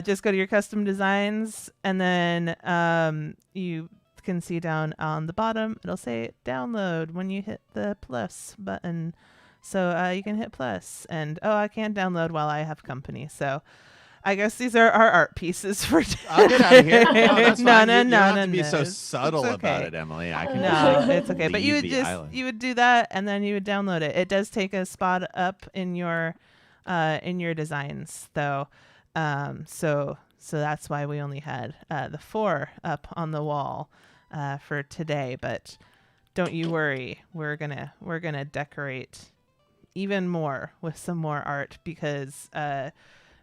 Just go to your custom designs, and then you can see down on the bottom, it'll say download when you hit the plus button. So you can hit plus, and I can't download while I have company. So I guess these are our art pieces for today. I'll get out of here. No, that's No, fine. no, You no, don't have no, to be no. so subtle It's about okay. it, Emily. I can No, just, it's okay. But you would leave the just island. you would do that, and then you would download it. It does take a spot up in your designs, though. So that's why we only had the 4 up on the wall for today. But don't you worry, we're gonna decorate even more with some more art, because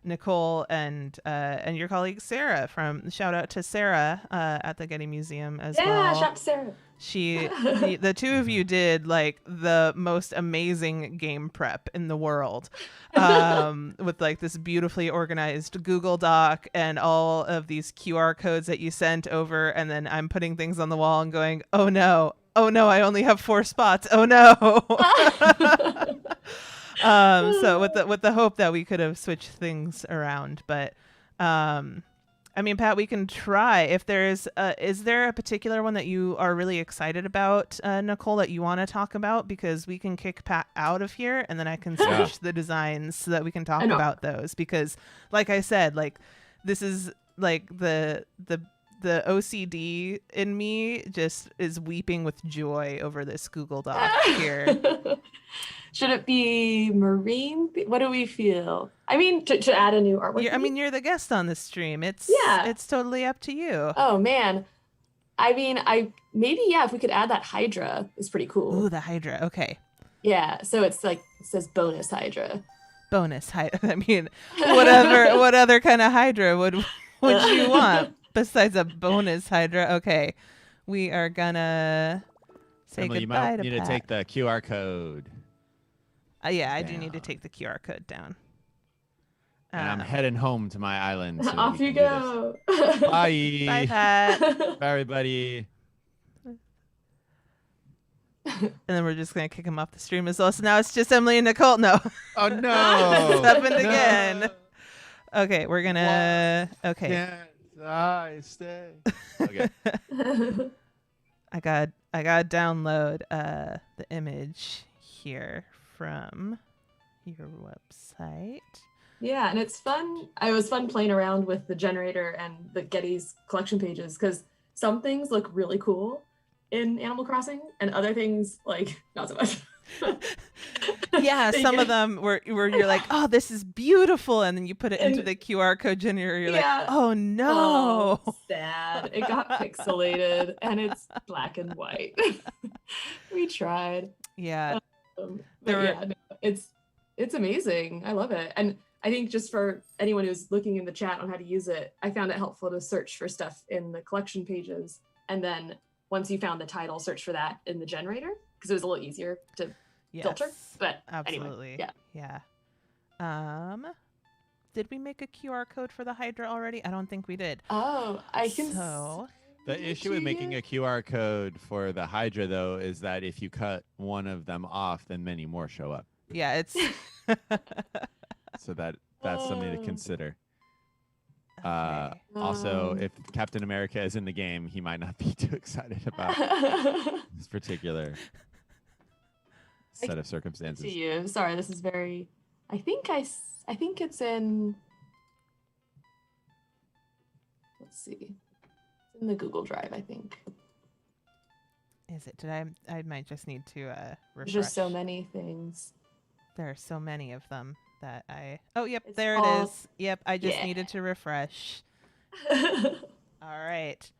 Nicole and your colleague Sarah, shout out to Sarah at the Getty Museum as well. Yeah, shout out to Sarah. The two of you did like the most amazing game prep in the world, with like this beautifully organized Google Doc and all of these QR codes that you sent over, and then I'm putting things on the wall and going, oh no, I only have 4 spots. Oh no. So with the hope that we could have switched things around, but I mean, Pat, we can try. If is there a particular one that you are really excited about, Nicole, that you want to talk about? Because we can kick Pat out of here, and then I can switch the designs so that we can talk about those. Because, like I said, like this is like the OCD in me just is weeping with joy over this Google Doc here. Should it be marine? What do we feel? I mean, to add a new artwork. You're the guest on this stream. It's totally up to you. Oh man, I mean, if we could add that Hydra, is pretty cool. Ooh, the Hydra. Okay. Yeah, so it's like it says bonus Hydra. Bonus Hydra. I mean, what other kind of Hydra would you want besides a bonus Hydra? Okay, we are gonna say Emily, goodbye you to might need Pat. to take the QR code. Yeah, I do need to take the QR code down. And I'm heading home to my island. So Off you go. Bye. Bye, Pat. Bye, everybody. And then we're just going to kick him off the stream as well. So now it's just Emily and Nicole. No. Oh, no. It's happened again. Okay, we're going to... Okay. Can't I stay? Okay. I got to download the image here from your website. Yeah, and it's fun. It was fun playing around with the generator and the Getty's collection pages, because some things look really cool in Animal Crossing and other things like not so much. Yeah, some of them where you're like, oh, this is beautiful, and then you put it into the QR code generator, you're like, oh no. Oh, sad. It got pixelated and it's black and white. We tried. Yeah. It's amazing. I love it. And I think just for anyone who's looking in the chat on how to use it, I found it helpful to search for stuff in the collection pages, and then once you found the title, search for that in the generator, because it was a little easier to filter. But absolutely. Anyway, yeah. Did we make a QR code for the Hydra already? I don't think we did. Oh, I can. So The issue with making a QR code for the Hydra, though, is that if you cut one of them off, then many more show up. yeah, it's So that's something to consider. Okay. Also, if Captain America is in the game, he might not be too excited about this particular set of circumstances. To you. Sorry, this is very. I think it's in. Let's see. It's in the Google Drive, I think. Is it? Did I might just need to refresh. There's just so many things. There are so many of them that I. Oh, yep, It's there all- it is. Yep, I just Yeah. needed to refresh. All right.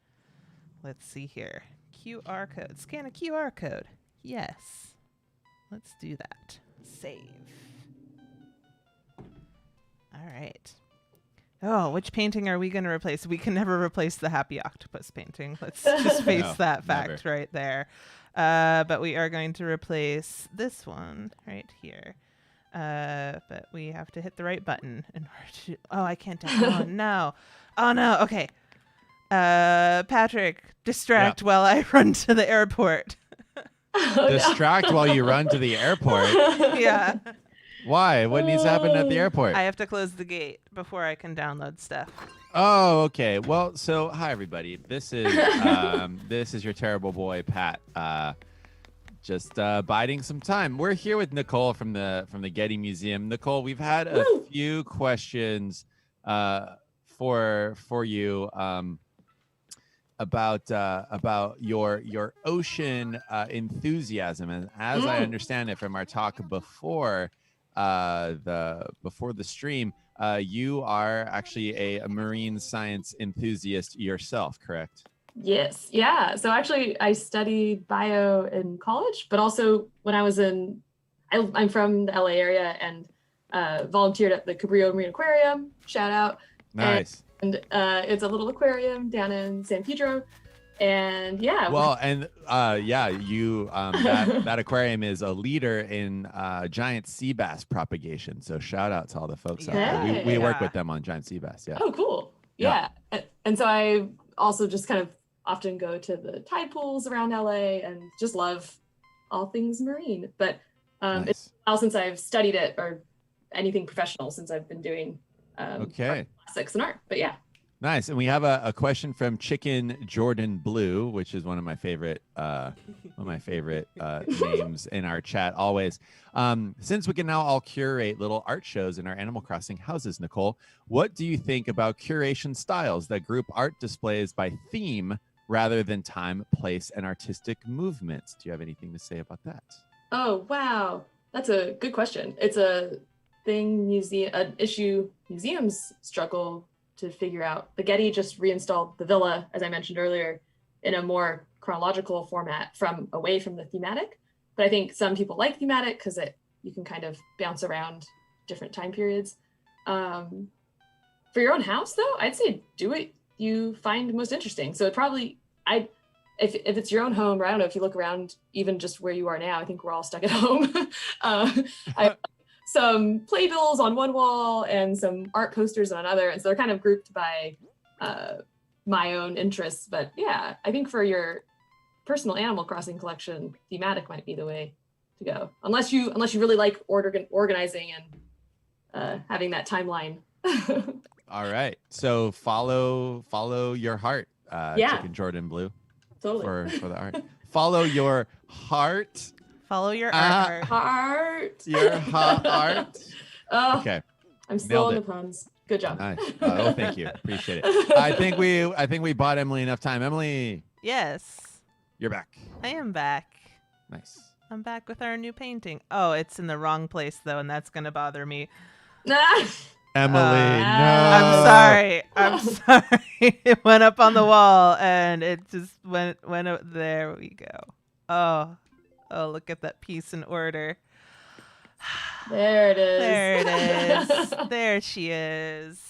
Let's see here. QR code. Scan a QR code. Yes. Let's do that. Save. All right. Oh, which painting are we going to replace? We can never replace the Happy Octopus painting. Let's just face No, that fact never. right there. But we are going to replace this one right here. But we have to hit the right button in order to. Oh, I can't do. Oh no! Oh no! Okay. Patrick, distract while I run to the airport. Distract while you run to the airport. Yeah. Why? What needs to happen at the airport? I have to close the gate before I can download stuff. Oh, okay. Well, so hi everybody. This is your terrible boy Pat. Just biding some time. We're here with Nicole from the Getty Museum. Nicole, we've had a few questions for you about your ocean enthusiasm, and as I understand it from our talk before the stream, you are actually a marine science enthusiast yourself, correct? Yes. Yeah. So actually, I studied bio in college, but also when I was I'm from the LA area and volunteered at the Cabrillo Marine Aquarium. Shout out. Nice. And it's a little aquarium down in San Pedro. And yeah. Well, and you that aquarium is a leader in giant sea bass propagation. So shout out to all the folks out there. We work with them on giant sea bass. Yeah. Oh, cool. Yeah. And so I also just kind of often go to the tide pools around LA and just love all things marine. But Nice. it's a while since I've studied it or anything professional, since I've been doing classics and art. But yeah. Nice. And we have a question from Chicken Jordan Blue, which is one of my favorite names in our chat always. Since we can now all curate little art shows in our Animal Crossing houses, Nicole, what do you think about curation styles that group art displays by theme rather than time, place, and artistic movements? Do you have anything to say about that? Oh, wow. That's a good question. It's a thing an issue museums struggle to figure out. The Getty just reinstalled the villa, as I mentioned earlier, in a more chronological format away from the thematic. But I think some people like thematic because you can kind of bounce around different time periods. For your own house, though, I'd say do what you find most interesting. So if it's your own home, or I don't know, if you look around even just where you are now, I think we're all stuck at home. I have some playbills on one wall and some art posters on another. And so they're kind of grouped by my own interests. But yeah, I think for your personal Animal Crossing collection, thematic might be the way to go. Unless you really like organizing and having that timeline. All right. So follow your heart, Chicken Jordan Blue. Totally. For the art. Follow your heart. Follow your art. Heart. Your heart. Oh, Okay. I'm still on Nailed the puns. Good job. Nice. Oh, thank you. Appreciate it. I think we bought Emily enough time. Emily, Yes, you're back. I am back. Nice. I'm back with our new painting. Oh, it's in the wrong place though, and that's gonna bother me. Emily, no. I'm sorry. I'm sorry. It went up on the wall and it just went up. There we go. Oh, look at that piece in order. There it is. There it is. There she is.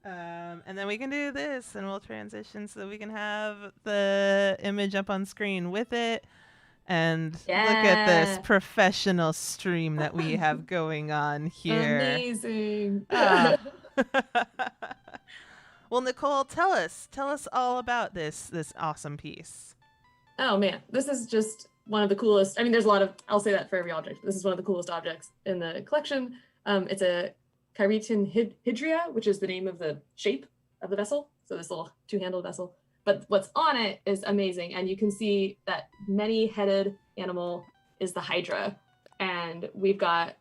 And then we can do this and we'll transition so that we can have the image up on screen with it. And look at this professional stream that we have going on here. Amazing. Well, Nicole, tell us all about this awesome piece. Oh man, this is just one of the coolest. I mean, there's a lot of, I'll say that for every object. This is one of the coolest objects in the collection. It's a Curating hydria, which is the name of the shape of the vessel. So this little two-handled vessel. But what's on it is amazing. And you can see that many-headed animal is the hydra. And we've got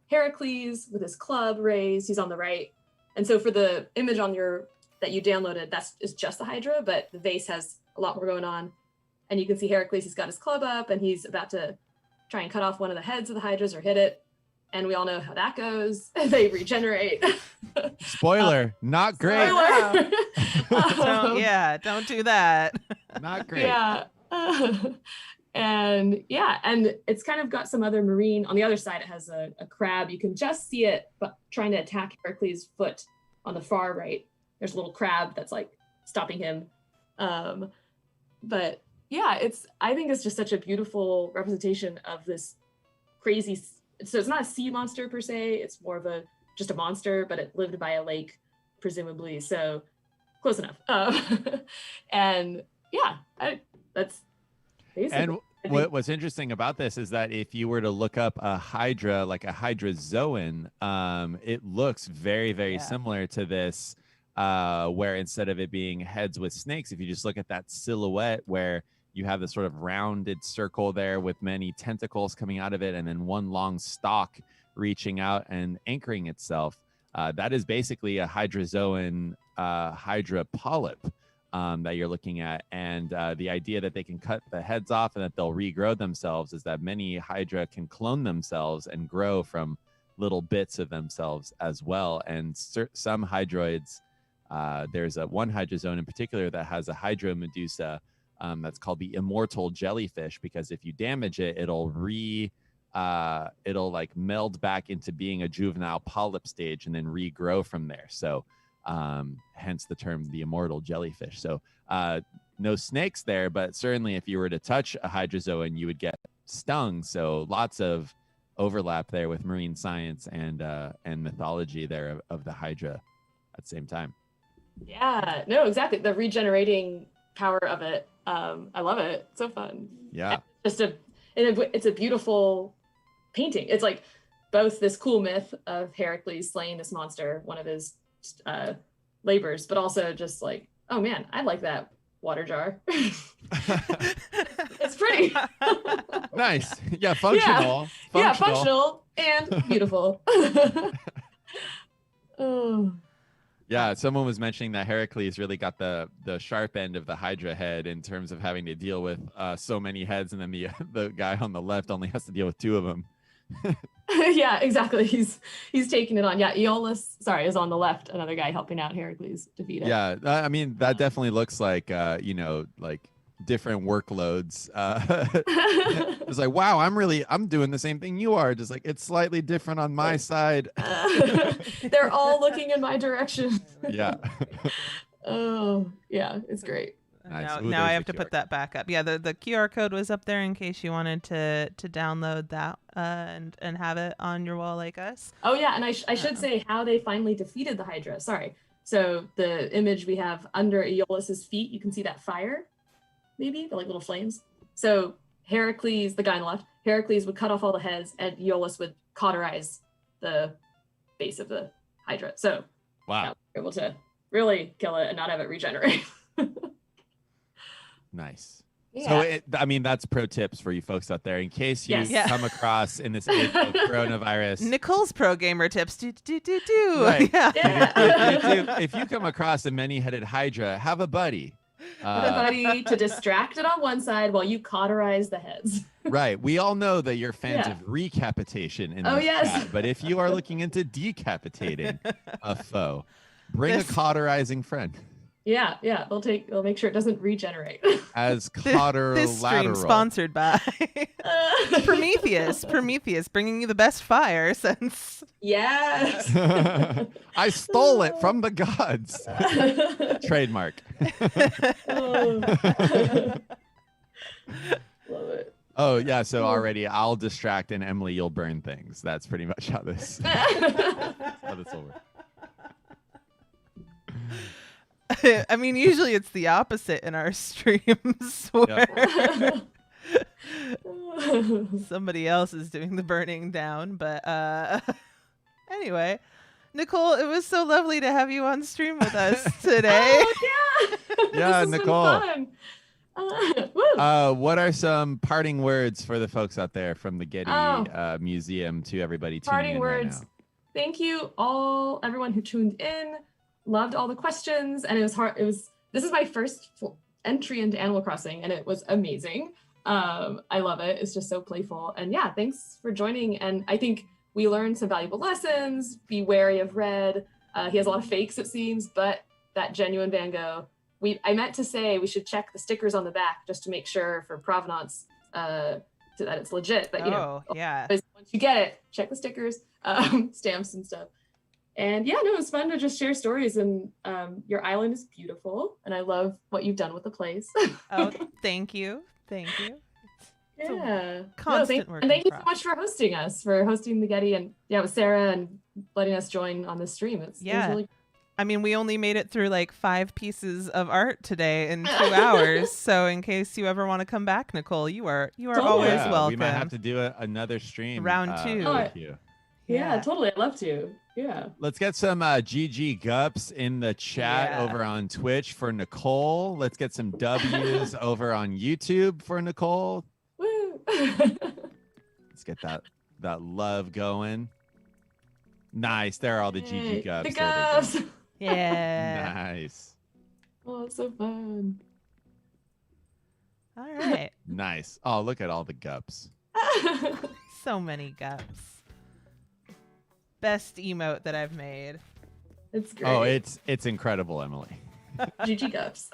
Heracles with his club raised. He's on the right. And so for the image on that you downloaded, is just the hydra, but the vase has a lot more going on. And you can see Heracles, he's got his club up and he's about to try and cut off one of the heads of the hydras or hit it. And we all know how that goes. They regenerate. Spoiler, not great. Spoiler. Don't do that. Not great. Yeah. And it's kind of got some other marine. On the other side, it has a crab. You can just see it but trying to attack Heracles' foot on the far right. There's a little crab that's like stopping him. But yeah, I think it's just such a beautiful representation of this crazy. So it's not a sea monster per se. It's more of just a monster, but it lived by a lake, presumably. So close enough. And yeah, that's basically. And what's interesting about this is that if you were to look up a hydra, like a hydrazoan, it looks very, very similar to this, where instead of it being heads with snakes, if you just look at that silhouette where you have this sort of rounded circle there with many tentacles coming out of it, and then one long stalk reaching out and anchoring itself. That is basically a hydrazoan hydra polyp that you're looking at. And the idea that they can cut the heads off and that they'll regrow themselves is that many hydra can clone themselves and grow from little bits of themselves as well. And some hydroids, there's one hydrazoan in particular that has a hydromedusa that's called the immortal jellyfish, because if you damage it, it'll like meld back into being a juvenile polyp stage and then regrow from there. So hence the term the immortal jellyfish. So no snakes there, but certainly if you were to touch a hydrazoan, you would get stung. So lots of overlap there with marine science and mythology there of the hydra at the same time. Yeah, no, exactly. The regenerating power of it. I love it. It's so fun. Yeah. It's a beautiful painting. It's like both this cool myth of Heracles slaying this monster, one of his labors, but also just like, oh man, I like that water jar. It's pretty. Nice. Yeah, functional. Yeah, functional and beautiful. Oh. Yeah, someone was mentioning that Heracles really got the sharp end of the Hydra head in terms of having to deal with so many heads, and then the guy on the left only has to deal with two of them. Yeah, exactly. He's taking it on. Yeah, Aeolus, is on the left. Another guy helping out Heracles defeat it. Yeah, I mean that definitely looks like like different workloads. It's like, wow, I'm doing the same thing you are, just like it's slightly different on my side. They're all looking in my direction. Yeah. Oh yeah, it's great. Nice. Now I have to put that back up. Yeah, the QR code was up there in case you wanted to download that and have it on your wall like us. Oh yeah, and I should say how they finally defeated the Hydra. Sorry. So the image we have under Aeolus's feet, you can see that fire, maybe the like little flames. So Heracles, the guy on the left, Heracles would cut off all the heads, and Aeolus would cauterize the base of the Hydra. So wow, we're able to really kill it and not have it regenerate. Nice. Yeah. So that's pro tips for you folks out there in case you Yes. come across in this age of coronavirus. Nicole's pro gamer tips. Do. Right. Yeah. If you come across a many-headed Hydra, have a buddy. Everybody to distract it on one side while you cauterize the heads. Right. We all know that you're fans Yeah. of recapitation in Oh, this yes. chat, but if you are looking into decapitating a foe, bring a cauterizing friend. Yeah, they'll make sure it doesn't regenerate. As This stream sponsored by Prometheus, bringing you the best fire since. Yes. I stole it from the gods. Trademark. Oh. Love it. Oh yeah, so already I'll distract and Emily, you'll burn things. That's pretty much how this will work. I mean, usually it's the opposite in our streams where somebody else is doing the burning down. But anyway, Nicole, it was so lovely to have you on stream with us today. Oh, yeah. Yeah, This has been Nicole. fun. Woo. What are some parting words for the folks out there from the Getty Oh. Museum to everybody tuning Parting in words. right now? Thank you everyone who tuned in. Loved all the questions, and it was hard. This is my first entry into Animal Crossing, and it was amazing. I love it. It's just so playful, and yeah, thanks for joining. And I think we learned some valuable lessons. Be wary of Red. He has a lot of fakes, it seems, but that genuine Van Gogh. I meant to say we should check the stickers on the back just to make sure for provenance that it's legit. But Yeah. Once you get it, check the stickers, stamps and stuff. And yeah, no, it was fun to just share stories. And your island is beautiful, and I love what you've done with the place. Oh, thank you. Yeah. Constant work. And thank you so much for hosting us, for hosting the Getty, and with Sarah and letting us join on this stream. It was really. I mean, we only made it through like 5 pieces of art today in 2 hours. So in case you ever want to come back, Nicole, you are always welcome. We might have to do another stream. Round 2. With you. Yeah, totally. I'd love to. Yeah. Let's get some GG Gups in the chat over on Twitch for Nicole. Let's get some W's over on YouTube for Nicole. Woo. Let's get that love going. Nice. There are all the GG Gups. The Gups. Yeah. Nice. Oh, it's so fun. All right. Nice. Oh, look at all the Gups. So many Gups. Best emote that I've made. It's great. Oh, it's incredible, Emily. GG Gups.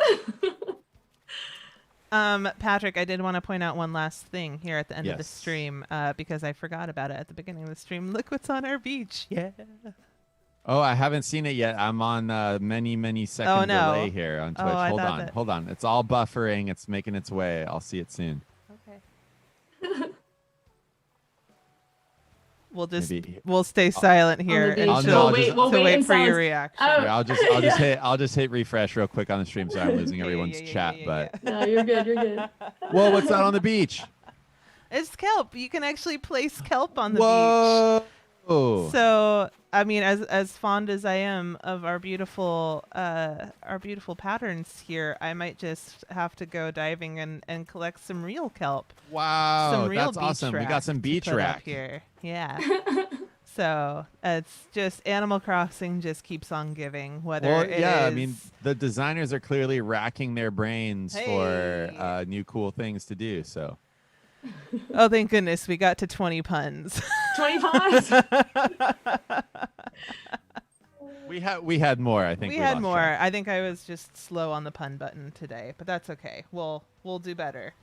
Patrick, I did want to point out one last thing here at the end of the Yes. stream, because I forgot about it at the beginning of the stream. Look what's on our beach. Yeah. Oh, I haven't seen it yet. I'm on many second delay here on Twitch. Hold on. It's all buffering. It's making its way. I'll see it soon. Okay. We'll stay silent here until to wait for your reaction. Oh. I'll just hit refresh real quick on the stream so I'm losing everyone's chat. But no, you're good. Whoa, what's that on the beach? It's kelp. You can actually place kelp on the Whoa. beach. So, I mean, as fond as I am of our beautiful patterns here, I might just have to go diving and collect some real kelp. Wow, some real that's awesome. We got some beach rack here. Yeah. So it's just Animal Crossing just keeps on giving. I mean, the designers are clearly racking their brains for new cool things to do. So. Oh, thank goodness we got to 20 puns. 20 puns. We had more. I think we had more. Track. I think I was just slow on the pun button today, but that's okay. We'll do better.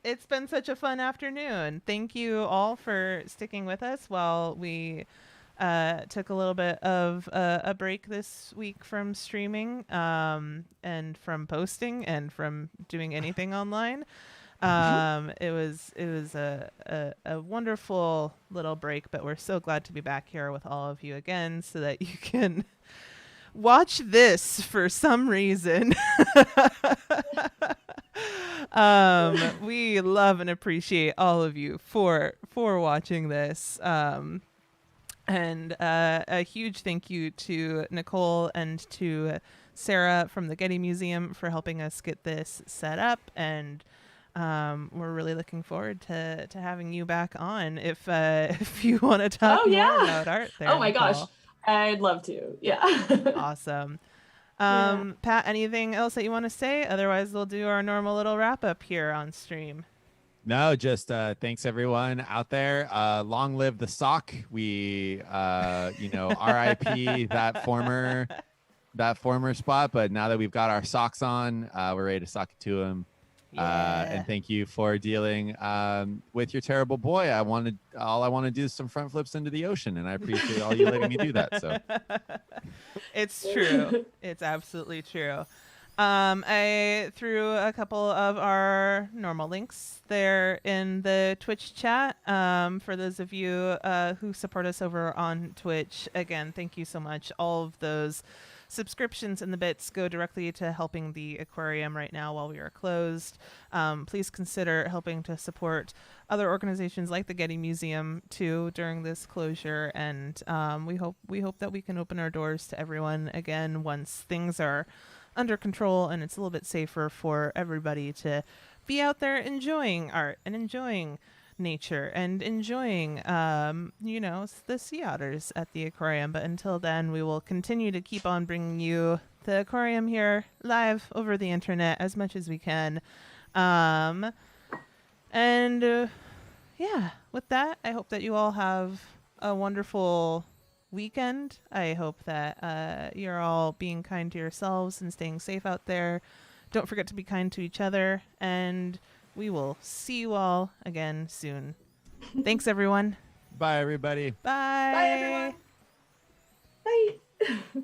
It's been such a fun afternoon. Thank you all for sticking with us while we took a little bit of a break this week from streaming and from posting and from doing anything online. It was a wonderful little break, but we're so glad to be back here with all of you again so that you can watch this for some reason. We love and appreciate all of you for watching this. And a huge thank you to Nicole and to Sarah from the Getty Museum for helping us get this set up, and we're really looking forward to having you back on if you want to talk more about art there. Oh my Nicole. gosh, I'd love to. Yeah. Awesome. Pat, anything else that you want to say? Otherwise, we'll do our normal little wrap up here on stream. No, just thanks everyone out there. Long live the sock. We RIP that former spot, but now that we've got our socks on, we're ready to sock it to him. And thank you for dealing with your terrible boy. All I want to do is some front flips into the ocean, and I appreciate all you letting me do that. So it's true. It's absolutely true. I threw a couple of our normal links there in the Twitch chat. For those of you who support us over on Twitch, again, thank you so much. All of those subscriptions and the bits go directly to helping the aquarium right now while we are closed. Please consider helping to support other organizations like the Getty Museum too during this closure, and we hope that we can open our doors to everyone again once things are under control and it's a little bit safer for everybody to be out there enjoying art and enjoying nature and enjoying the sea otters at the aquarium. But until then, we will continue to keep on bringing you the aquarium here live over the internet as much as we can. And with that, I hope that you all have a wonderful weekend. I hope that you're all being kind to yourselves and staying safe out there. Don't forget to be kind to each other, and we will see you all again soon. Thanks, everyone. Bye, everybody. Bye. Bye, everyone. Bye.